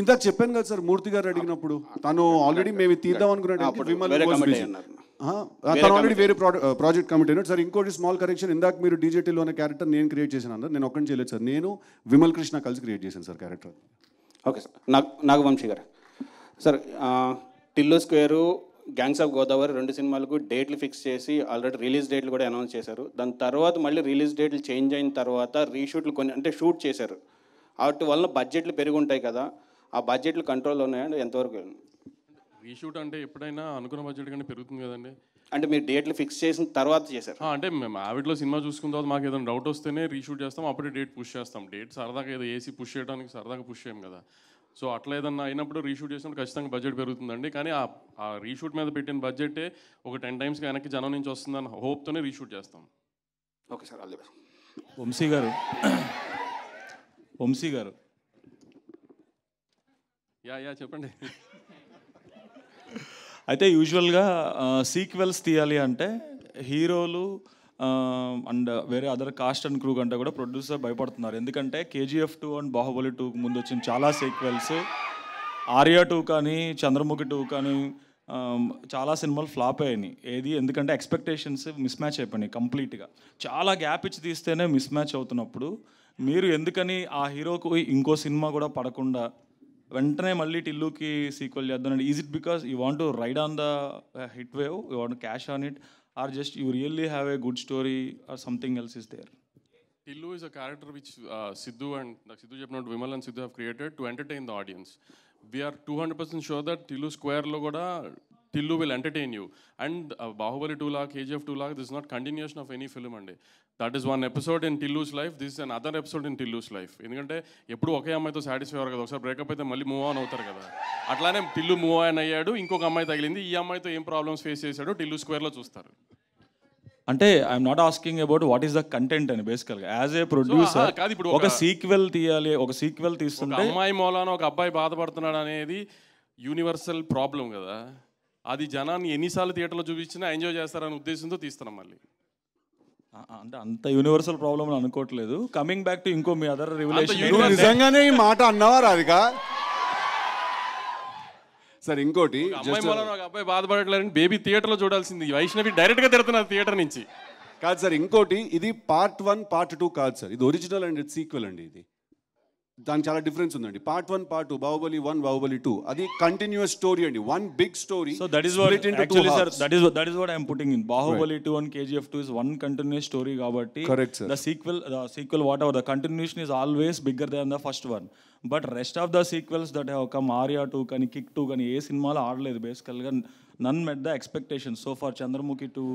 ఇందాక చెప్పాను కదా సార్, మూర్తి గారు అడిగినప్పుడు తను ఆల్రెడీ మేము తీద్దాం అనుకున్నాడు, తను ఆల్రెడీ వేరే ప్రాజెక్ట్ కమిట్ అయినాడు సార్. ఇంకోటి స్మాల్ కరెక్షన్, ఇందాక మీరు డీజేటీలో అనే క్యారెక్టర్ నేను క్రియేట్ చేశాను అన్నారు, నేను ఒక్కడిని చేయలేదు సార్, నేను విమల్ కృష్ణ కలిసి క్రియేట్ చేశాను sir character. Okay sir. Nagavamsi గారు sir, Tillu square, gangs of Godavari 2 సినిమాలకు డేట్లు ఫిక్స్ చేసి ఆల్రెడీ రిలీజ్ డేట్లు కూడా అనౌన్స్ చేశారు. దాని తర్వాత మళ్ళీ రిలీజ్ డేట్లు చేంజ్ అయిన తర్వాత రీషూట్లు కొన్ని అంటే షూట్ చేశారు, వాటి వలన బడ్జెట్లు పెరిగి ఉంటాయి కదా, ఆ బడ్జెట్లు కంట్రోల్లో ఉన్నాయండి ఎంతవరకు? రీషూట్ అంటే ఎప్పుడైనా అనుకున్న బడ్జెట్ కంటే పెరుగుతుంది కదండి. అంటే మీరు డేట్లు ఫిక్స్ చేసిన తర్వాత చేశారు? అంటే మేము ఆవిడలో సినిమా చూసుకున్న తర్వాత మాకు ఏదైనా డౌట్ వస్తేనే రీషూట్ చేస్తాం, అప్పుడే డేట్ పుష్ చేస్తాం. డేట్ సరదాగా ఏదో ఏసీ పుష్ చేయడానికి సరదాగా పుష్ చేయం కదా. సో అట్లా ఏదన్నా అయినప్పుడు రీషూట్ చేసినప్పుడు ఖచ్చితంగా బడ్జెట్ పెరుగుతుందండి. కానీ ఆ రీషూట్ మీద పెట్టిన బడ్జెటే ఒక 10 times వెనక్కి జనం నుంచి వస్తుందని హోప్తోనే రీషూట్ చేస్తాం. Okay sir, all the best. Vamshi గారు యా చెప్పండి. అయితే యూజువల్గా సీక్వెల్స్ తీయాలి అంటే హీరోలు అండ్ వేరే అదర్ కాస్ట్ అండ్ క్రూ కంటే కూడా ప్రొడ్యూసర్ భయపడుతున్నారు. ఎందుకంటే KGF 2 అండ్ బాహుబలి 2 ముందు వచ్చిన చాలా సీక్వెల్స్, ఆర్యా 2 కానీ చంద్రముఖి 2 కానీ చాలా సినిమాలు ఫ్లాప్ అయ్యాయి. ఎందుకంటే ఎక్స్పెక్టేషన్స్ మిస్ మ్యాచ్ అయిపోయినాయి కంప్లీట్గా. చాలా గ్యాప్ ఇచ్చి తీస్తేనే మిస్ మ్యాచ్ అవుతున్నప్పుడు మీరు ఎందుకని ఆ హీరోకు ఇంకో సినిమా కూడా పడకుండా వెంటనే మళ్ళీ టిల్లుకి సీక్వెల్ చేద్దాం? Is it because you want to ride on the hit wave, you want cash on it, or just you really have a good story or something else is there? Tillu is a character which Sidhu చెప్పినట్టు Vimal and Sidhu have created to entertain the audience. We are 200% sure that Tillu Square lo kuda Tillu will entertain you. And Bahubali 2 la, KGF 2 la, this is not continuation of any film andi. That is one episode in Tillu's life. This is another episode in Tillu's life. ఎందుకంటే ఎప్పుడు ఒకే అమ్మాయితో satisfy అవ్వరు కదా, ఒకసారి breakup అయితే మళ్ళీ move on అవుతారు కదా. అట్లానే టిల్లు మూవ్ ఆన్ అయ్యాడు, ఇంకొక అమ్మాయి తగిలింది, ఈ అమ్మాయితో ఏం ప్రాబ్లమ్స్ ఫేస్ చేశాడో టిల్లు స్క్వేర్లో చూస్తారు. అంటే I'm not asking about what is the content అని, బేసికల్గా యాజ్ ఏ ప్రొడ్యూసర్ ఒక సీక్వెల్ తీయాలి, ఒక సీక్వెల్ తీస్తుంటే అమ్మాయి మూలాన ఒక అబ్బాయి బాధపడుతున్నాడు అనేది యూనివర్సల్ ప్రాబ్లం కదా. అది జనాన్ని ఎన్నిసార్లు థియేటర్లో చూపించినా ఎంజాయ్ చేస్తారనే ఉద్దేశంతో తీస్తున్నాం. మళ్ళీ అంటే అంత యూనివర్సల్ ప్రాబ్లం అని అనుకోవట్లేదు. కమింగ్ బ్యాక్ టు ఇంకో మీ అదర్ రివల్యూషన్, నిజంగానే ఈ మాట అన్నావా రాధిక? సార్ ఇంకోటి, అమ్మాయి మూలాన ఒక అబ్బాయి బాధపడట్లేదని బేబీ థియేటర్లో చూడాల్సింది, వైష్ణవి డైరెక్ట్గా తిడుతున్నారు థియేటర్ నుంచి. కాదు సార్, ఇంకోటి, ఇది part 1 part 2 కాదు సార్, ఇది ఒరిజినల్ అండ్ ఇది సీక్వెల్ అండి. ఇది దానికి చాలా డిఫరెన్స్ ఉందండి. పార్ట్ 1 పార్ట్ 2 బాహుబలి 1 బాహుబలి 2 అది కంటిన్యూస్ స్టోరీ అండి. One big story. So that is what actually sir, that is what I am putting in. Bahubali 2 and KGF 2 is one continuous story kabatti. Correct sir. The sequel whatever, the continuation is always bigger than the first one. But rest of the sequels that have come, Arya 2 kani Kick 2 kani ఏ సినిమాలో ఆడలేదు basically గా. None met the expectations. So far Chandramukhi 2,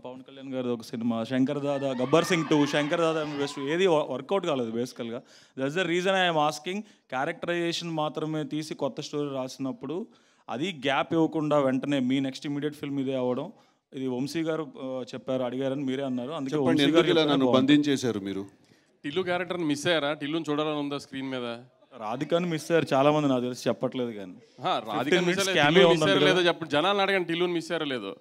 Pawan Kalyan గారు ఒక సినిమా, Shankar Dada, Gabbar Singh 2, Shankar Dada best, ఏది work out కాలేదు బేసికల్గా. That's the reason I'm asking. Characterisation మాత్రమే తీసి కొత్త స్టోరీ రాసినప్పుడు అది గ్యాప్ ఇవ్వకుండా వెంటనే మీ నెక్స్ట్ ఇమీడియట్ ఫిల్మ్ ఇదే అవ్వడం, ఇది వంశీ గారు చెప్పారు, అడిగారని మీరే అన్నారు. అందుకే వంశీ గారు నన్ను బంధించేశారు మీరు. టిల్లు క్యారెక్టర్ని మిస్ అయ్యారా? టిల్లుని చూడాలని ఉందా స్క్రీన్ మీద? రాధికాని మిస్ అయ్యారు చాలా మంది, నాకు తెలిసి చెప్పట్లేదు కానీ. రాధికాని మిస్ లేదో చెప్పండి, జనాలను అడగండి టిల్లుని మిస్ అయ్యారో లేదో.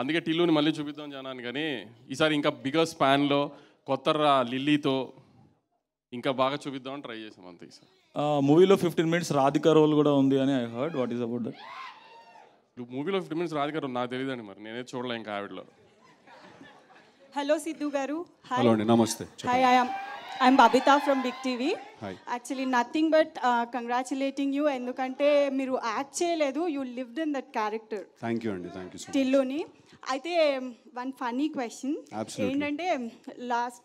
అందుకే టిల్లుని మళ్ళీ చూపిద్దాం జనాన్ని. కానీ ఈసారి ఇంకా బిగ్గర్ స్పాన్లో కొత్త లిల్లీతో ఇంకా బాగా చూపిద్దామని ట్రై చేసాం అంతే. ఈసారి మూవీలో 15 minutes రాధికా రోల్ కూడా ఉంది అని I heard. What is about that? మూవీలో 15 minutes రాధికా రోల్ నాకు తెలియదండి, మరి నేనే చూడలే ఇంకా ఆవిడలో. హలో సిద్ధు గారు. హలో అండి, నమస్తే. Hi, I'm Babita from Big TV. Hi. Actually nothing but congratulating you, ఎందుకంటే మీరు యాక్ట్ చేయలేదు, you lived in that character. Thank you అండి, థ్యాంక్ యూ సో మచ్. టిల్లుని. అయితే వన్ ఫన్నీ క్వశ్చన్ ఏంటంటే,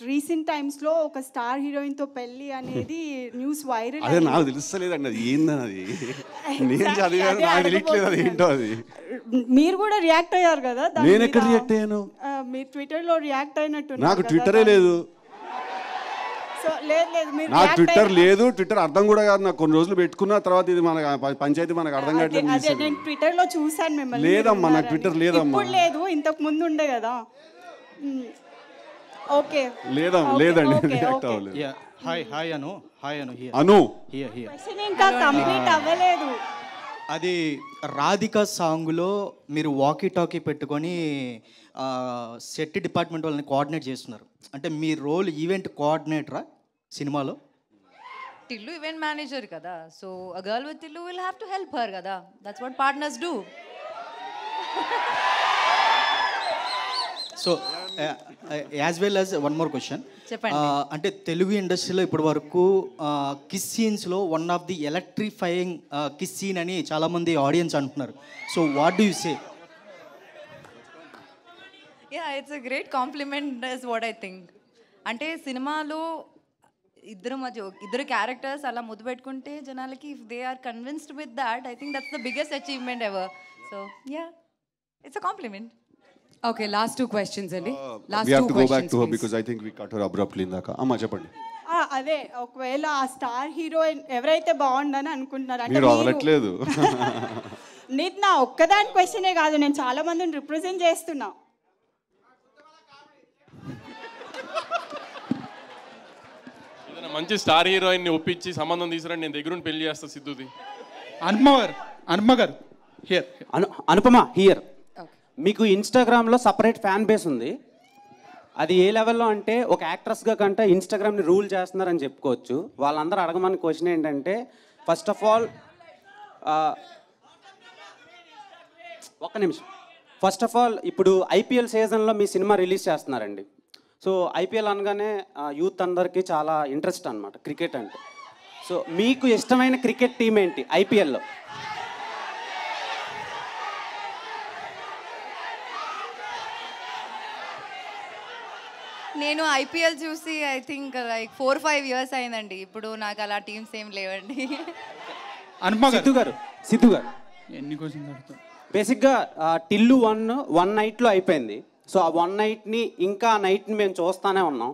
రీసెంట్ టైమ్స్లో ఒక స్టార్ హీరోయిన్తో పెళ్ళి అనేది న్యూస్ వైరల్. అదే నాకు తెలుస్తలేదండి అది ఏందని, అది నేను చదివాను, నాకు తెలియట్లేదు అది ఏంటో. అది మీరు కూడా రియాక్ట్ అయ్యారు కదా? నేను ఎక్కడ రియాక్ట్ అయ్యాను? మీరు ట్విట్టర్లో రియాక్ట్ అయినట్టు. నాకు ట్విట్టరే లేదు. నాకు ట్విట్టర్ లేదు, ట్విట్టర్ అర్థం కూడా కాదు నాకు. కొన్ని రోజులు పెట్టుకున్న తర్వాత ఇది మన పంచాయతీ మనకు అర్థం కావట్లేదు. నేను ట్విట్టర్ లో చూసాను మిమ్మల్ని. లేదమ్మా, నాకు ట్విట్టర్ లేదమ్మా. ఇప్పుడు లేదు, ఇంతకు ముందు ఉండే కదా. ఓకే, లేదండి రియాక్ట్ అవ్వలేదు. హాయ్ అను. అను క్వశ్చన్ ఇంకా కంప్లీట్ అవ్వలేదు. అది రాధిక సాంగ్లో మీరు వాకీ టాకీ పెట్టుకొని సెట్ డిపార్ట్మెంట్ వాళ్ళని కోఆర్డినేట్ చేస్తున్నారు. అంటే మీ రోల్ ఈవెంట్ కోఆర్డినేటరా సినిమాలో? టిల్లు ఈవెంట్ మేనేజర్ కదా, so a girl with Tillu will have to help her కదా. That's what partners do. So as well as one more question. చెప్పండి. అంటే తెలుగు ఇండస్ట్రీలో ఇప్పటి వరకు కిస్ సీన్స్లో one of the electrifying kiss scene అని చాలామంది ఆడియన్స్ అంటున్నారు. So what do you say? Yeah, it's a great compliment is what I think. అంటే సినిమాలో ఇద్దరు క్యారెక్టర్స్ అలా ముద్దు పెట్టుకుంటే జనాలకి, if they are convinced with that, I think that's the biggest achievement ever. So yeah, it's a compliment. Okay, last 2 questions అండి. We have to go back to her because I think we cut her abruptly ఇందాక. అమ్మా చెప్పండి. అదే, ఒకవేళ ఆ star heroine ఎవరైతే బాగుండని అనుకుంటున్నారు అంటే మీరు వదలట్లేదు. నీది నా ఒక్కదాని క్వశ్చనే కాదు, నేను చాలా మందిని రిప్రజెంట్ చేస్తున్నా. మంచి స్టార్ హీరోయిన్ని ఒప్పించి సంబంధం తీసుకురండి, నేను దగ్గరుండి పెళ్లి చేస్తా సిద్ధుది. అనుపమ గారు హియర్. అనుపమ హియర్. మీకు ఇన్స్టాగ్రామ్లో సపరేట్ ఫ్యాన్ బేస్ ఉంది. అది ఏ లెవెల్లో అంటే, ఒక యాక్ట్రెస్గా కంటే ఇన్స్టాగ్రామ్ని రూల్ చేస్తున్నారని చెప్పుకోవచ్చు. వాళ్ళందరూ అడగమని క్వశ్చన్ ఏంటంటే, ఫస్ట్ ఆఫ్ ఆల్ ఒక్క నిమిషం. ఫస్ట్ ఆఫ్ ఆల్ ఇప్పుడు ఐపీఎల్ సీజన్లో మీ సినిమా రిలీజ్ చేస్తున్నారండి. సో ఐపీఎల్ అనగానే యూత్ అందరికీ చాలా ఇంట్రెస్ట్ అనమాట క్రికెట్ అంటే. సో మీకు ఇష్టమైన క్రికెట్ టీం ఏంటి ఐపీఎల్లో? నేను ఐపీఎల్ చూసి ఐ థింక్ లైక్ 4-5 years అయిందండి. ఇప్పుడు నాకు అలా టీమ్స్ ఏం లేవండి. సిద్ధు గారు ఎన్ని క్వశ్చన్స్ అడుగుతారు? బేసిక్గా టిల్లు వన్ నైట్లో అయిపోయింది. సో ఆ 1 నైట్ని ఇంకా ఆ నైట్ని మేము చూస్తూనే ఉన్నాం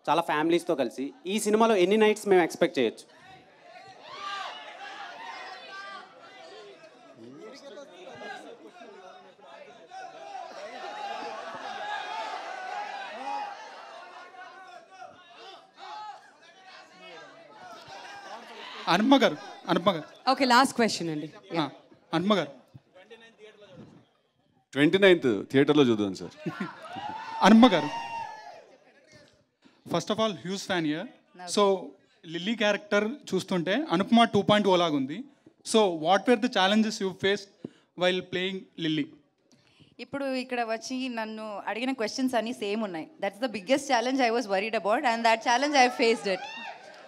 చాలా ఫ్యామిలీస్తో కలిసి. ఈ సినిమాలో ఎన్ని నైట్స్ మేము ఎక్స్పెక్ట్ చేయొచ్చు? అనుపమ గారు ఓకే, లాస్ట్ క్వశ్చన్ అండి. అనుపమ గారు 29th థియేటర్లో చూద్దాం సార్. అనుపమ గారు, first of all huge fan year. So lily character చూస్తుంటే అనుపమ 2.0 లాగా ఉంది. So what where the challenges you face while playing lily? ఇప్పుడు ఇక్కడ వచ్చి నన్ను అడిగిన క్వశ్చన్స్ అన్నీ సేమ్ ఉన్నాయి. That's the biggest challenge I was worried about and that challenge I faced it.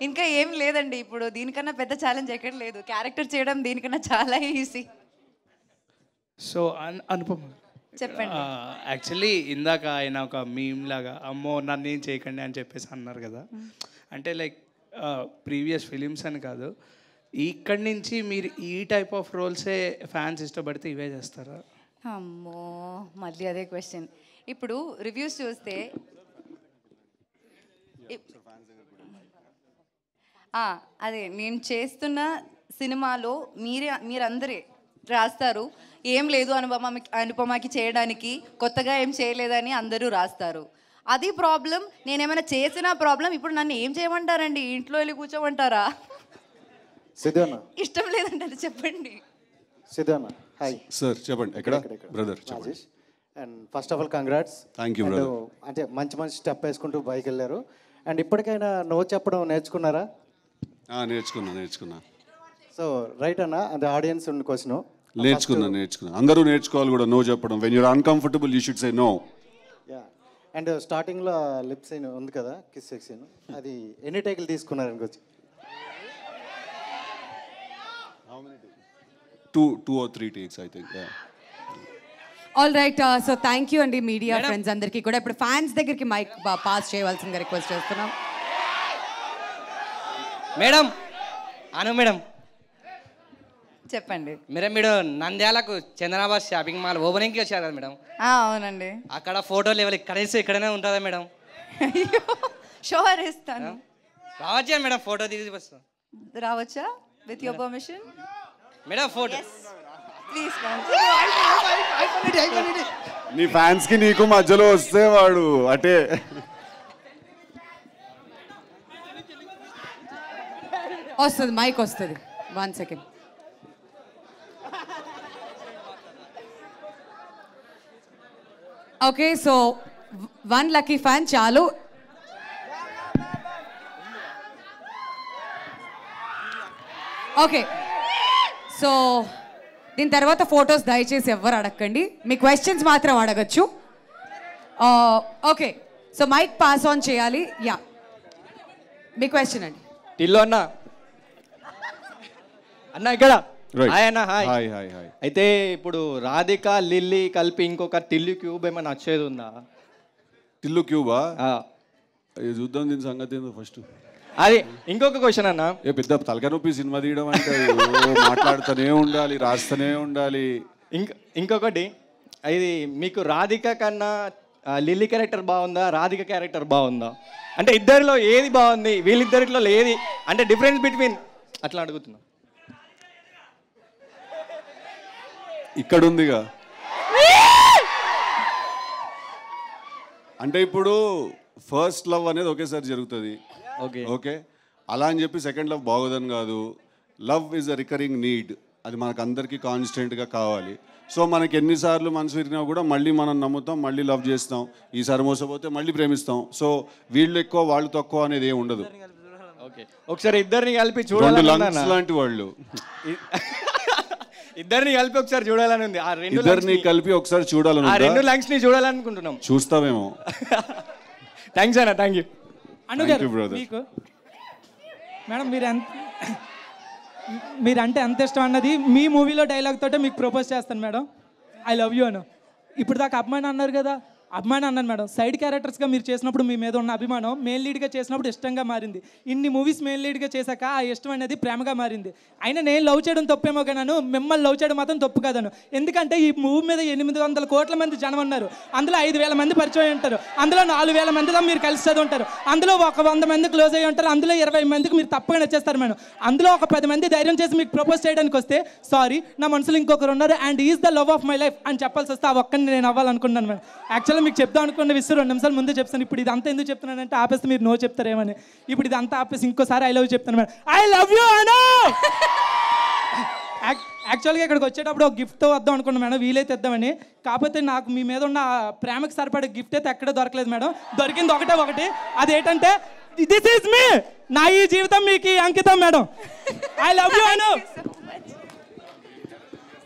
ఇంకా ఏం లేదండి, ఇప్పుడు దీనికన్నా పెద్ద ఛాలెంజ్ ఎక్కడ లేదు. క్యారెక్టర్ చేయడం దీనికన్నా చాలా ఈజీ. సో అనుపమ చెప్పండి. యాక్చువల్లీ ఇందాక ఆయన ఒక మీమ్ లాగా అమ్మో నన్ను ఏం చేయకండి అని చెప్పేసి అన్నారు కదా. అంటే లైక్ ప్రీవియస్ ఫిలిమ్స్ అని కాదు, ఇక్కడి నుంచి మీరు ఈ టైప్ ఆఫ్ రోల్సే ఫ్యాన్స్ ఇష్టపడితే ఇవే చేస్తారా? అమ్మో మళ్ళీ అదే క్వశ్చన్. ఇప్పుడు రివ్యూస్ చూస్తే అదే నేను చేస్తున్న సినిమాలో మీరందరే రాస్తారు ఏం లేదు అనుపమకి చేయడానికి, కొత్తగా ఏం చేయలేదని అందరూ రాస్తారు. అది ప్రాబ్లం. నేనేమైనా చేసిన ప్రాబ్లం. ఇప్పుడు నన్ను ఏం చేయమంటారండి? ఇంట్లో వెళ్ళి కూర్చోమంటారా? ఇష్టం లేదంటే చెప్పండి. సిద్ధన్న హాయ్ సార్ చెప్పండి. ఎక్కడ brother? And first of all congrats. Thank you brother. అంటే మంచి మంచి స్టెప్ వేసుకుంటూ బైక్ వెళ్ళారు. అండ్ ఇప్పటికైనా నో చెప్పడం నేర్చుకున్నారా? నేర్చుకున్నా. సో రైట్ అన్న, అంటే ఆడియన్స్ ఉన్న క్వశ్చన్ నేర్చుకున్నా. అందరూ నేర్చుకోవాలి కూడా నో చెప్పడం. When you're uncomfortable you should say no. Yeah. And స్టార్టింగ్లో లిప్ సీన్ ఉంది కదా, కిస్ సెక్షన్, అది ఎన్ని టేకులు తీసుకున్నారు అనుకోవచ్చు? 2 or 3 takes I think. All right. So thank you అండి మీడియా ఫ్రెండ్స్ అందరికీ కూడా. ఇప్పుడు ఫ్యాన్స్ దగ్గరికి మైక్ పాస్ చేయవలసిందిగా రిక్వెస్ట్ చేస్తున్నాం. మేడం అను మేడం చెప్పండి. మీరు నంద్యాలకు చందనాబాద్ షాపింగ్ మాల్ ఓపెనింగ్కి వచ్చారు కదా మేడం? అవునండి. అక్కడ ఫోటోలు ఎవరు కనీసం ఇక్కడనే ఉంటుందా మేడం? షోర్ ఇస్తాను. రావచ్చా మేడం? ఫోటో దిగి వస్తాం. రావచ్చా with your permission? Madam photo please. నీ ఫ్యాన్స్ కి నీకు మధ్యలో వస్తే వాడు అటే. వస్తుంది, మైక్ వస్తుంది. 1 second. Okay, so 1 lucky fan చాలు. ఓకే, సో దీని తర్వాత ఫొటోస్ దయచేసి ఎవ్వరు అడగండి, మీ క్వశ్చన్స్ మాత్రం అడగచ్చు. Okay, so mike pass on చేయాలి. యా, మీ క్వశ్చన్ అండి. టిల్లు అన్న అన్న ఇక్కడ హాయ్ అన్న. హాయ్. అయితే ఇప్పుడు రాధిక లిల్లీ కలిపి ఇంకొక టిల్లు క్యూబ్ ఏమైనా నచ్చేది ఉందా? టిల్లు క్యూబా? చూద్దాం దీని సంగతి ఏందో ఫస్ట్. అది ఇంకొక క్వశ్చన్ అన్న. పెద్ద తలకాయ నొప్పి సినిమా తీయడం అంటే మాట్లాడుతూనే ఉండాలి, రాస్తూనే ఉండాలి. ఇంకొకటి, ఇది మీకు రాధిక కన్నా లిల్లీ క్యారెక్టర్ బాగుందా, రాధిక క్యారెక్టర్ బాగుందా? అంటే ఇద్దరిలో ఏది బాగుంది, వీళ్ళిద్దరిలో ఏది అంటే డిఫరెన్స్ బిట్వీన్ అట్లా అడుగుతున్నా. ఇక్కడ ఉందిగా. అంటే ఇప్పుడు ఫస్ట్ లవ్ అనేది ఒకేసారి జరుగుతుంది. ఓకే, అలా అని చెప్పి సెకండ్ లవ్ బాగోదని కాదు. Love is a recurring need. అది మనకు అందరికీ కాన్స్టెంట్గా కావాలి. సో మనకి ఎన్నిసార్లు మనసు విరిగినా కూడా మళ్ళీ మనం నమ్ముతాం, మళ్ళీ లవ్ చేస్తాం. ఈసారి మోసపోతే మళ్ళీ ప్రేమిస్తాం. సో వీళ్ళు ఎక్కువ వాళ్ళు తక్కువ అనేది ఏమి ఉండదు. ఒకసారి ఇద్దరిని కలిపి చూడాలని లాంటి వాళ్ళు ఇద్దరిని కలిపి ఒకసారి చూడాలని ఉంది. ఆ ఇద్దరిని కలిపి ఒకసారి చూడాలని, ఆ రెండు లంగ్స్ ని చూడాలనుకుంటున్నాం. చూస్తామేమో. థ్యాంక్స్ అన్న. Thank you. మీకు మేడం మీరంటే ఎంత ఇష్టం అన్నది మీ మూవీలో డైలాగ్ తోటే మీకు ప్రపోజ్ చేస్తాను మేడం. ఐ లవ్ యూ అను. ఇప్పుడు దాకా అభిమానం అన్నారు కదా, అభిమానం అన్నాను మేడం. సైడ్ క్యారెక్టర్స్గా మీరు చేసినప్పుడు మీ మీద ఉన్న అభిమానం మెయిన్ లీడ్గా చేసినప్పుడు ఇష్టంగా మారింది. ఇన్ని మూవీస్ మెయిన్ లీడ్గా చేశాక ఆ ఇష్టం అనేది ప్రేమగా మారింది. అయినా నేను లవ్ చేయడం తప్పేమో కానీ మిమ్మల్ని లవ్ చేయడం మాత్రం తప్పు కాదను. ఎందుకంటే ఈ మూవీ మీద 800 కోట్ల మంది జనం ఉన్నారు. అందులో 5,000 మంది పరిచయం ఉంటారు. అందులో 4,000 మందితో మీరు కలిసి చదువుంటారు. అందులో ఒక 100 మంది క్లోజ్ అయ్యి ఉంటారు. అందులో 20 మందికి మీరు తప్పగా నచ్చేస్తారు మేడం. అందులో ఒక 10 మంది ధైర్యం చేసి మీకు ప్రపోజ్ చేయడానికి వస్తే సారీ నా మనసులో ఇంకొకరు ఉన్నారు and is the love of my life అని చెప్పాల్సి వస్తే ఆ ఒక్కరిని నేను అవ్వాలనుకున్నాను మేడం. యాక్చువల్గా మీకు చెప్తాను అనుకున్న విషయం 2 నిమిషాలు ముందే చెప్తాను. ఇప్పుడు ఇదంతా ఎందుకు చెప్తున్నానంటే ఆపేస్తే మీరు నో చెప్తారేమని. ఇప్పుడు ఇదంతా ఆపేసి ఇంకోసారి ఐ లవ్ చెప్తాను మేడం. ఐ లవ్ యూ అను. యాక్చువల్గా ఇక్కడికి వచ్చేటప్పుడు ఒక గిఫ్ట్తో వద్దాం అనుకున్నాను మేడం, వీలైతే ఇద్దామని. కాకపోతే నాకు మీ మీద ఉన్న ప్రేమకు సరిపడే గిఫ్ట్ అయితే ఎక్కడే దొరకలేదు మేడం. దొరికింది ఒకటి, అదేంటంటే దిస్ ఈజ్ మీ, నా ఈ జీవితం మీకు అంకితం madam. I love you Anu.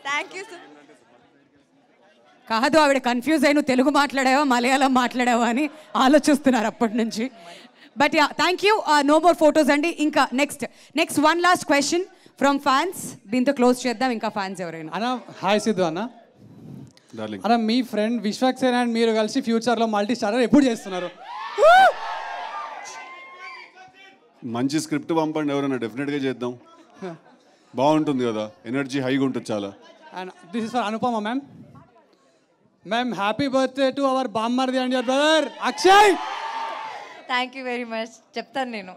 Thank you sir. కాదు ఆవిడ కన్ఫ్యూజ్ అయి నువ్వు తెలుగు మాట్లాడావా మలయాళం మాట్లాడావా అని ఆలోచిస్తున్నారు అప్పటి నుంచి. But yeah thank you. No more photos అండి. ఇంకా next one last question from fans. దీంతో క్లోజ్ చేద్దాం. ఇంకా ఫ్యాన్స్ ఎవరైనా? అన్న హాయ్ సిద్ధు అన్న. అన్న మీ ఫ్రెండ్ విశ్వక్సేన్ అండ్ మీరు కలిసి ఫ్యూచర్లో మల్టీ స్టారర్ ఎప్పుడు చేస్తున్నారు? మంచి స్క్రిప్ట్ పంపండి ఎవరైనా, డెఫినెట్గా చేద్దాం. బాగుంటుంది కదా, ఎనర్జీ హైగా ఉంటుంది చాలా. And this is for Anupama ma'am. Ma'am happy birthday to our బామ్మర్ది and your brother Akshay. Thank you very much. చెప్తాను నేను.